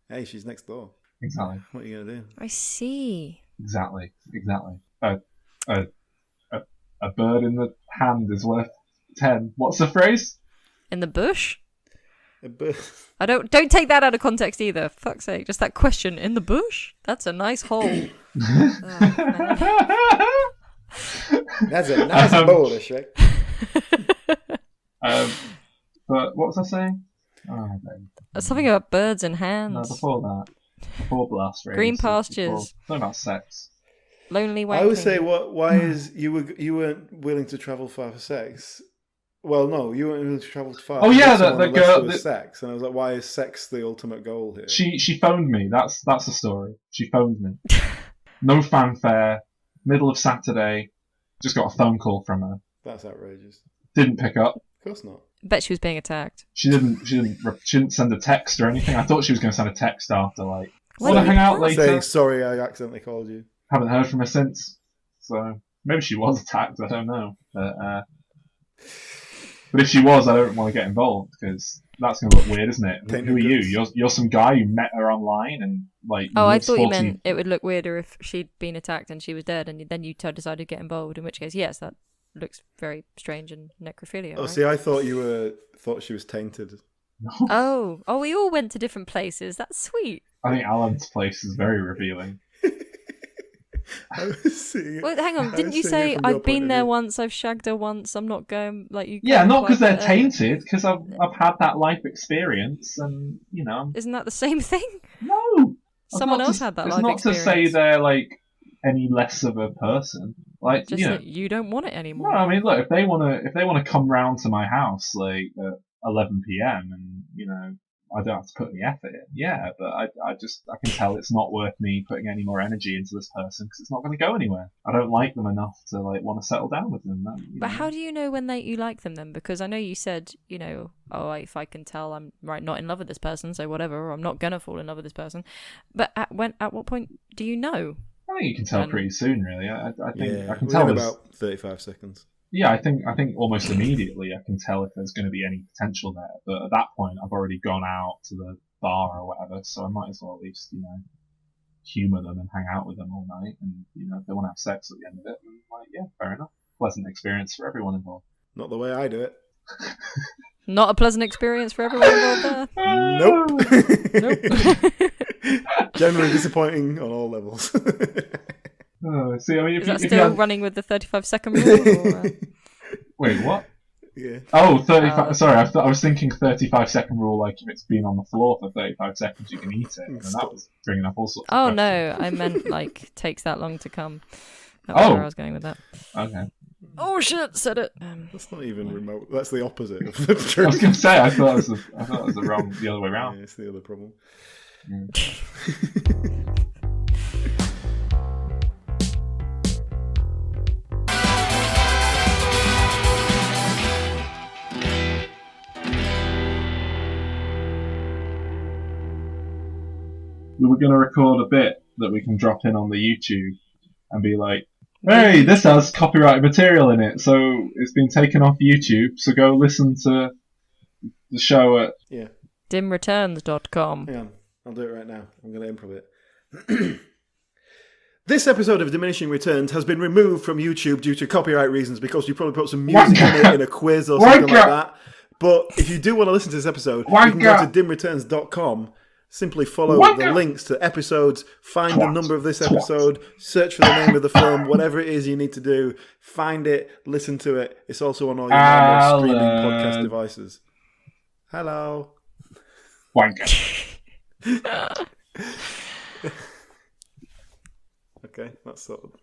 hey, she's next door. Exactly. What are you gonna do? I see. Exactly. A bird in the hand is worth 10. What's the phrase? In the bush? A bird. I don't take that out of context either. Fuck's sake. Just that question, in the bush? That's a nice hole. That's a nice boulder, Shrek. But what was I saying? Something about birds and hands. No, before blast radius. Green pastures. Something about sex. Lonely wanking. I would say why is you weren't willing to travel far for sex? Well, no, you weren't willing to travel far. Oh yeah, the girl. Sex, and I was like, why is sex the ultimate goal here? She phoned me. That's the story. She phoned me. No fanfare. Middle of Saturday. Just got a phone call from her. That's outrageous. Didn't pick up. Of course not. Bet she was being attacked. She didn't send a text or anything. I thought she was going to send a text after, want to hang out later? Saying, sorry, I accidentally called you. Haven't heard from her since. So maybe she was attacked. I don't know. But But if she was, I don't want to get involved because that's going to look weird, isn't it? Who are you? You're some guy who met her online and like. Oh, I thought you meant it would look weirder if she'd been attacked and she was dead, and then you decided to get involved. In which case, yes, that looks very strange and necrophilia. Oh, right? see, I thought thought she was tainted. Oh, we all went to different places. That's sweet. I think Alan's place is very revealing. I was seeing it. Well, hang on. Didn't you say I've been there once? I've shagged her once. I'm not going like you. Yeah, not because they're tainted. Because I've had that life experience, and you know. Isn't that the same thing? No. Someone else had that life experience. It's not to say they're like any less of a person. Like just that you don't want it anymore. No, I mean, look, if they wanna come round to my house like at 11 p.m. and you know I don't have to put any effort in. Yeah, but I can tell it's not worth me putting any more energy into this person because it's not going to go anywhere. I don't like them enough to like want to settle down with them. But how do you know when you like them then? Because I know you said, you know, if I can tell I'm not in love with this person, so whatever, or I'm not gonna fall in love with this person. But at what point do you know? I think you can tell pretty soon, really. I think I can tell in about 35 seconds. Yeah, I think almost immediately I can tell if there's going to be any potential there. But at that point, I've already gone out to the bar or whatever, so I might as well at least, you know, humour them and hang out with them all night. And you know, if they want to have sex at the end of it, then like, yeah, fair enough. Pleasant experience for everyone involved. Not the way I do it. Not a pleasant experience for everyone involved there. Nope. Generally disappointing on all levels. See, I mean, is that still running with the 35-second rule? Or, Wait, what? Yeah. Oh, 35. Sorry, I was thinking 35-second rule, like if it's been on the floor for 35 seconds, you can eat it. And that was bringing up all sorts of questions. No, I meant like takes that long to come. That was where I was going with that. Okay. Oh shit, said it. That's not even remote. That's the opposite of the truth. I was going to say, I thought it was the other way around. Yeah, it's the other problem. We were going to record a bit that we can drop in on the YouTube and be like, hey, this has copyrighted material in it, so it's been taken off YouTube, so go listen to the show at dimreturns.com. Hang on, I'll do it right now. I'm going to improv it. This episode of Diminishing Returns has been removed from YouTube due to copyright reasons because you probably put some music in it in a quiz or something like that. But if you do want to listen to this episode, you can go to dimreturns.com. Simply follow the links to episodes, find the number of this episode, search for the name of the film, whatever it is you need to do, find it, listen to it. It's also on all your normal streaming podcast devices. Hello. Okay, that's sort of...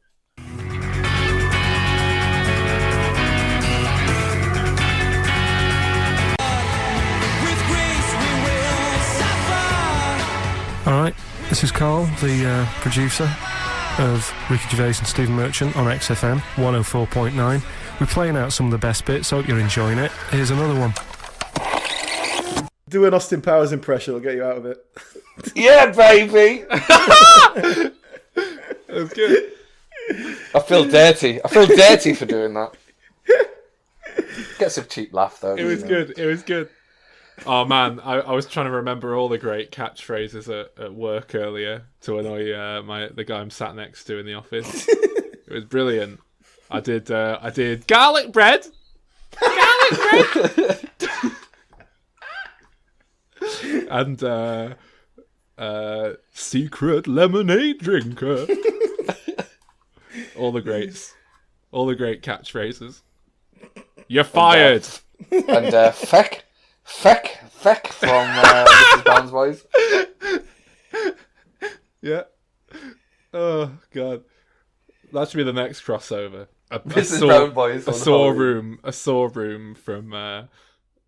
Alright, this is Karl, the producer of Ricky Gervais and Stephen Merchant on XFM 104.9. We're playing out some of the best bits, hope you're enjoying it. Here's another one. Do an Austin Powers impression, it'll get you out of it. Yeah, baby! That's good. I feel dirty. I feel dirty for doing that. Gets a cheap laugh, though. It was good. It was good. Oh man, I was trying to remember all the great catchphrases at work earlier to annoy the guy I'm sat next to in the office. It was brilliant. I did garlic bread, and secret lemonade drinker. All the greats, all the great catchphrases. You're fired. And feck from Mrs. Brown's Boys. Yeah. Oh god, that should be the next crossover. Mrs. Brown Boys. A sore room from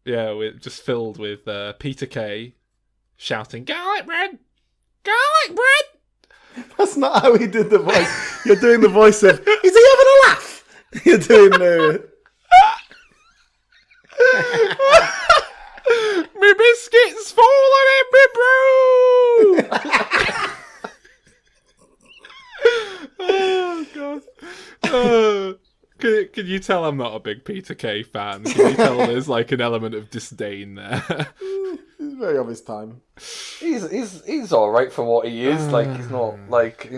with just filled with Peter Kay shouting garlic bread. That's not how he did the voice. You're doing the voice of, is he having a laugh? You're doing Me biscuits falling in me brew. Oh god. Can Can you tell I'm not a big Peter Kay fan? Can you tell there's like an element of disdain there? It's very of his time. He's all right for what he is. Like he's not like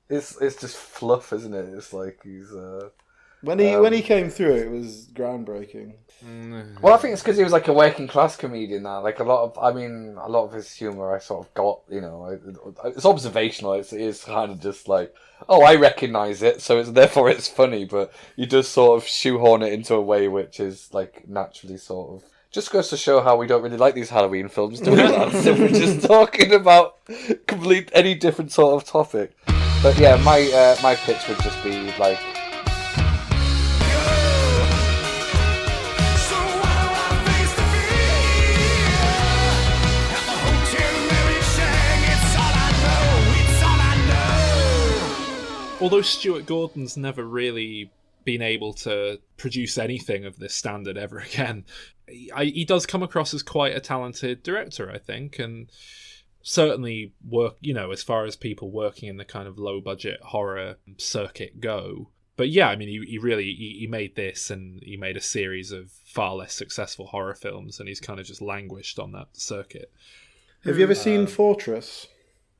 it's just fluff, isn't it? It's like he's when he came through, it was groundbreaking. Well, I think it's because he was like a working class comedian now. Like a lot of his humour I sort of got, it's observational. It is kind of just like, oh, I recognise it, so therefore it's funny, but you just sort of shoehorn it into a way which is like naturally sort of just goes to show how we don't really like these Halloween films, do we, lads? If we're just talking about any different sort of topic. But yeah, my pitch would just be like, although Stuart Gordon's never really been able to produce anything of this standard ever again, he does come across as quite a talented director, I think, and certainly work, as far as people working in the kind of low-budget horror circuit go. But yeah, I mean, he made this, and he made a series of far less successful horror films, and he's kind of just languished on that circuit. Have you ever seen Fortress?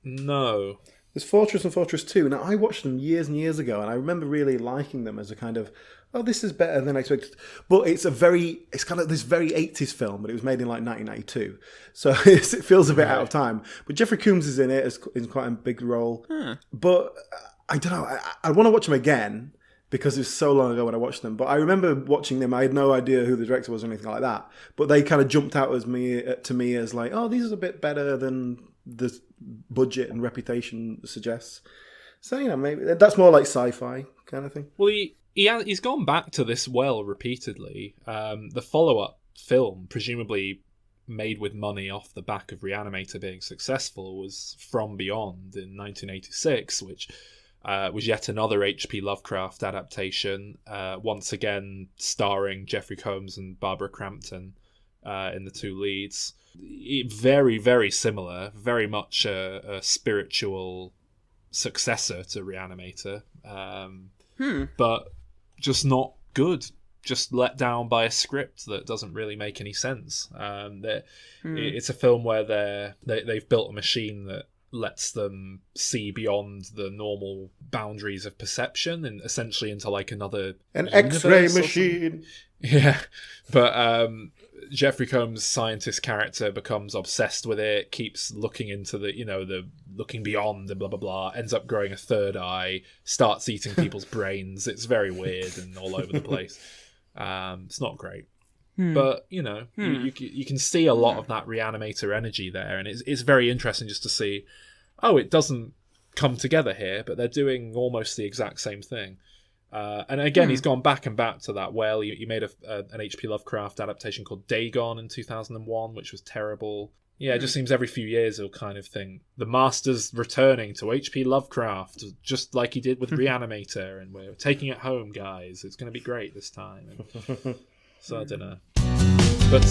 No. There's Fortress and Fortress 2. Now, I watched them years and years ago, and I remember really liking them as a kind of, oh, this is better than I expected. But it's kind of this very 80s film, but it was made in like 1992. So it feels a bit out of time. But Jeffrey Combs is in it in quite a big role. But I don't know, I want to watch them again because it was so long ago when I watched them. But I remember watching them. I had no idea who the director was or anything like that. But they kind of jumped out to me as like, oh, these are a bit better than the budget and reputation suggests. So, maybe that's more like sci-fi kind of thing. Well, he's gone back to this well repeatedly. The follow-up film, presumably made with money off the back of Reanimator being successful, was From Beyond in 1986, which was yet another H.P. Lovecraft adaptation, once again starring Jeffrey Combs and Barbara Crampton in the two leads. Very, very similar, very much a spiritual successor to Reanimator, but just not good. Just let down by a script that doesn't really make any sense. It's a film where they've built a machine that lets them see beyond the normal boundaries of perception and essentially into like an X-ray machine. Yeah, but Jeffrey Combs' scientist character becomes obsessed with it, keeps looking into the looking beyond and blah blah blah, ends up growing a third eye, starts eating people's brains. It's very weird and all over the place. It's not great. But you can see a lot of that Reanimator energy there, and it's very interesting just to see, it doesn't come together here, but they're doing almost the exact same thing. And again, he's gone back and back to that well. He made an H.P. Lovecraft adaptation called Dagon in 2001, which was terrible. Yeah, it just seems every few years he'll kind of think, the master's returning to H.P. Lovecraft, just like he did with Reanimator, and we're taking it home, guys. It's going to be great this time. And so I don't know. But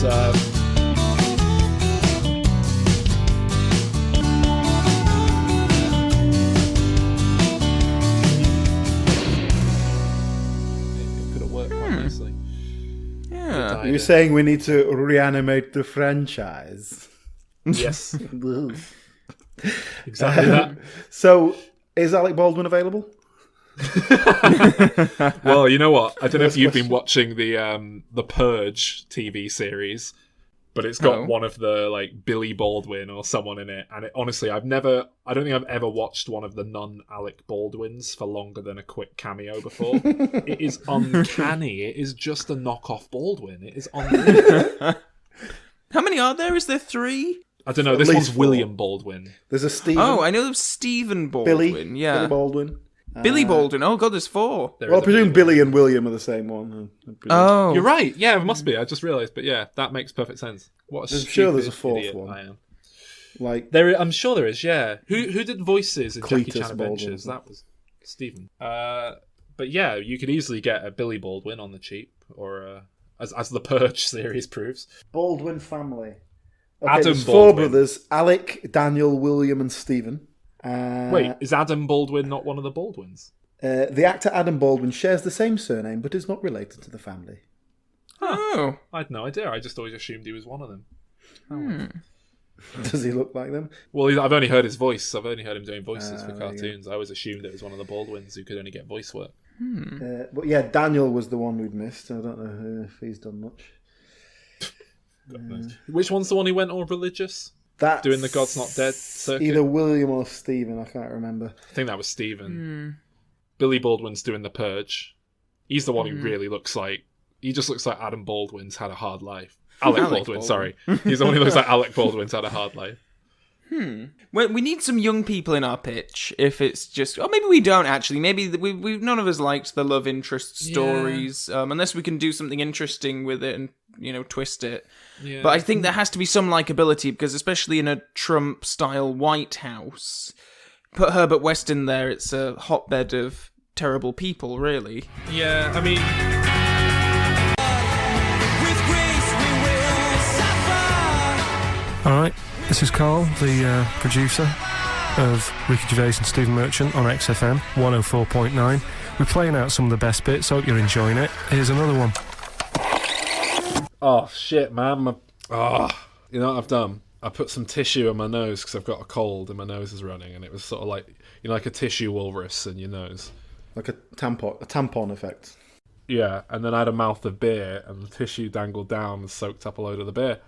Yeah. You're saying we need to reanimate the franchise. Yes. Exactly that. So, is Alec Baldwin available? Well, you know what? I don't know if you've been watching the Purge TV series, but it's got one of the like Billy Baldwin or someone in it, and honestly, I don't think I've ever watched one of the non-Alec Baldwins for longer than a quick cameo before. It is uncanny. It is just a knockoff Baldwin. It is unreal. How many are there? Is there 3? I don't know. This one's 4. William Baldwin. There's a Stephen. Oh, I know there's Stephen Baldwin. Billy Baldwin. Billy Baldwin. Oh god, there's 4. Well, I presume Billy and William are the same one. Oh, you're right. Yeah, it must be. I just realised, but yeah, that makes perfect sense. What a I'm sure there's a 4th one. I am. Like I'm sure there is. Yeah. Who did voices in Cletus Jackie Chan Adventures? Baldwin. That was Stephen. But yeah, you could easily get a Billy Baldwin on the cheap, or as the Purge series proves. Baldwin family. Okay, Adam there's Baldwin. 4 brothers: Alec, Daniel, William, and Stephen. Wait, is Adam Baldwin not one of the Baldwins? The actor Adam Baldwin shares the same surname but is not related to the family. Oh. I had no idea. I just always assumed he was one of them. Does he look like them? Well, I've only heard his voice. I've only heard him doing voices for cartoons. I always assumed it was one of the Baldwins who could only get voice work. But yeah, Daniel was the one we'd missed. I don't know if he's done much. Which one's the one who went all religious? That's doing the God's Not Dead circuit? Either William or Stephen, I can't remember. I think that was Stephen. Billy Baldwin's doing The Purge. He's the one who really looks like... He just looks like Adam Baldwin's had a hard life. Alec Baldwin, sorry. He's the one who looks like Alec Baldwin's had a hard life. Well, we need some young people in our pitch. If it's just, or maybe we don't actually. Maybe we none of us liked the love interest stories, unless we can do something interesting with it and twist it. Yeah. But I think there has to be some likability because, especially in a Trump-style White House, put Herbert West in there. It's a hotbed of terrible people, really. Yeah, I mean. Alright, this is Karl, the producer of Ricky Gervais and Stephen Merchant on XFM 104.9. We're playing out some of the best bits, hope you're enjoying it. Here's another one. Oh, shit, man. You know what I've done? I put some tissue in my nose because I've got a cold and my nose is running, and it was sort of like, like a tissue walrus in your nose. Like a tampon effect. Yeah, and then I had a mouth of beer, and the tissue dangled down and soaked up a load of the beer.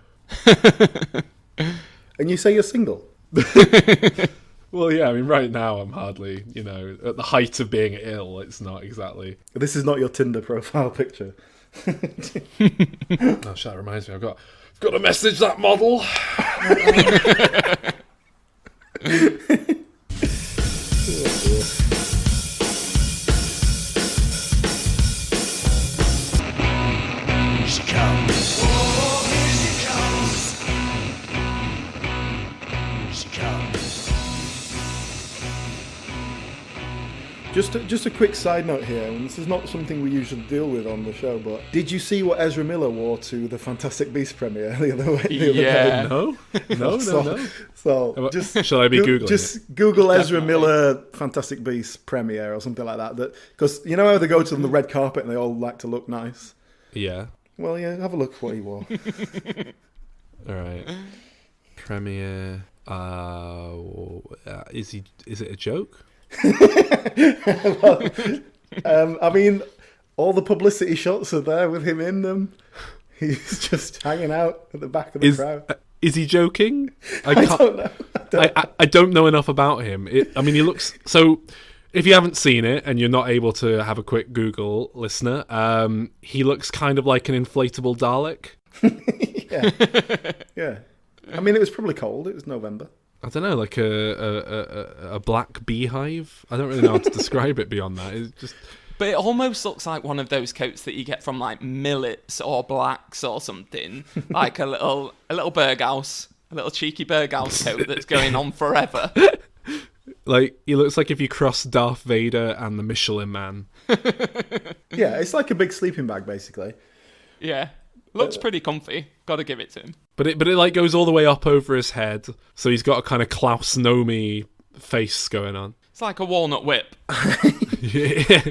And you say you're single? Well, yeah, I mean, right now I'm hardly, at the height of being ill, it's not exactly... This is not your Tinder profile picture. Oh, shit, that reminds me, I've got to message that model. She comes. Oh, here she comes. She comes. Just a quick side note here, and this is not something we usually deal with on the show, but did you see what Ezra Miller wore to the Fantastic Beasts premiere the other day? No. So just shall I be googling? Just Google Ezra Miller Fantastic Beasts premiere or something like that. Because you know how they go to the red carpet and they all like to look nice. Yeah. Well, yeah. Have a look what he wore. All right. Premiere. Is it a joke? Well, I mean, all the publicity shots are there with him in them. He's just hanging out at the back of the crowd. Is he joking? I don't know. I don't know enough about him. He looks... So, if you haven't seen it and you're not able to have a quick Google, listener, he looks kind of like an inflatable Dalek. Yeah. I mean, it was probably cold. It was November. I don't know, like a black beehive. I don't really know how to describe it beyond that. It's just... But it almost looks like one of those coats that you get from like Millets or Blacks or something, like a little Berghaus, a little cheeky Berghaus coat that's going on forever. Like he looks like if you cross Darth Vader and the Michelin Man. Yeah, it's like a big sleeping bag, basically. Yeah. Looks pretty comfy. Gotta give it to him. But it like goes all the way up over his head, so he's got a kind of Klaus Nomi face going on. It's like a walnut whip. Yeah.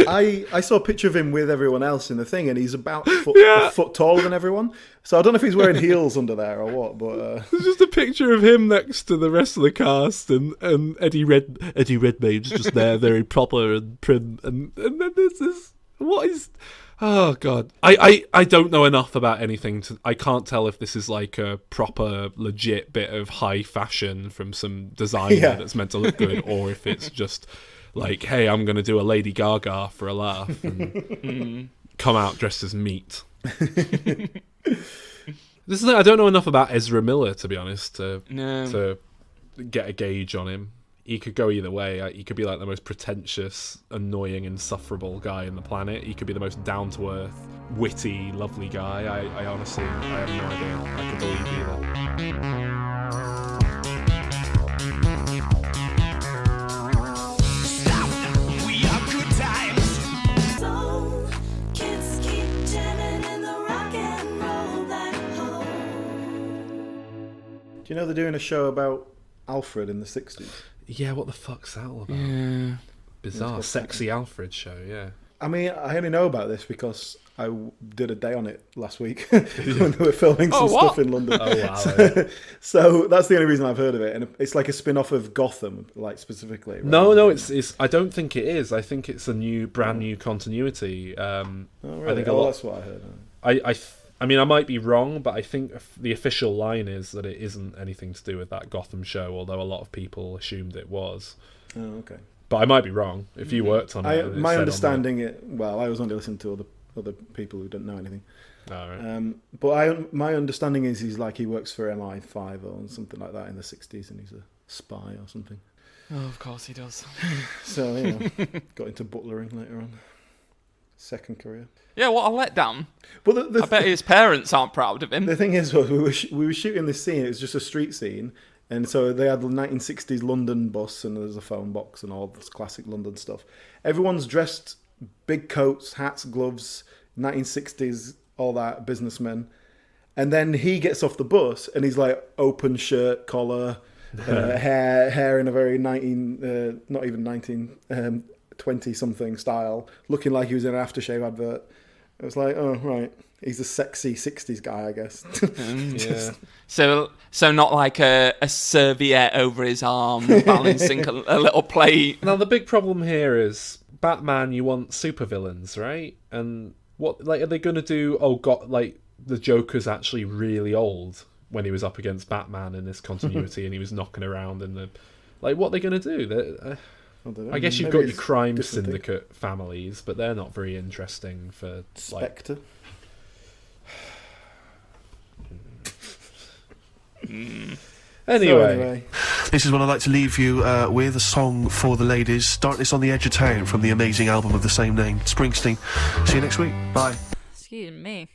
I saw a picture of him with everyone else in the thing, and he's about a foot taller than everyone. So I don't know if he's wearing heels under there or what, but there's just a picture of him next to the rest of the cast, and Eddie Redmayne's just there, very proper and prim, and then there's this. What is? Oh god, I don't know enough about anything I can't tell if this is like a proper legit bit of high fashion from some designer that's meant to look good, or if it's just like, hey, I'm gonna do a Lady Gaga for a laugh and come out dressed as meat. I don't know enough about Ezra Miller, to be honest, to get a gauge on him. He could go either way. He could be like the most pretentious, annoying, insufferable guy in the planet. He could be the most down-to-earth, witty, lovely guy. I honestly, I have no idea. I could believe Stop. We are good times. So, kids keep jamming in the rock and roll black hole. do you know they're doing a show about Alfred in the 60s? Yeah, what the fuck's that all about? Yeah. Bizarre, sexy Alfred show. Yeah. I mean, I only know about this because I did a day on it last week when they were filming some stuff in London. Oh wow! So that's the only reason I've heard of it, and it's like a spin-off of Gotham, like specifically. Right? No, it's. I don't think it is. I think it's a brand new continuity. Really? I think that's what I heard. I mean, I might be wrong, but I think the official line is that it isn't anything to do with that Gotham show, although a lot of people assumed it was. Oh, okay. But I might be wrong. If you worked on it, my understanding, I was only listening to other people who don't know anything. Oh, right. But my understanding is he works for MI5 or something like that in the 60s, and he's a spy or something. Oh, of course he does. So got into butlering later on. Second career. Yeah, what a letdown. But I bet his parents aren't proud of him. The thing is, we were shooting this scene. It was just a street scene. And so they had the 1960s London bus, and there's a phone box and all this classic London stuff. Everyone's dressed, big coats, hats, gloves, 1960s, all that, businessmen. And then he gets off the bus, and he's like open shirt, collar, hair in a very 20-something style, looking like he was in an aftershave advert. It was like, oh, right. He's a sexy 60s guy, I guess. Yeah. So not like a serviette over his arm, balancing a little plate. Now, the big problem here is Batman, you want supervillains, right? And what, like, are they going to do? Oh, God, like, the Joker's actually really old when he was up against Batman in this continuity and he was knocking around in the... Like, what are they going to do? I guess you've got your crime syndicate families, but they're not very interesting for... Spectre. Anyway, this is what I'd like to leave you with, a song for the ladies. Darkness on the Edge of Town from the amazing album of the same name, Springsteen. See you next week. Bye. Excuse me.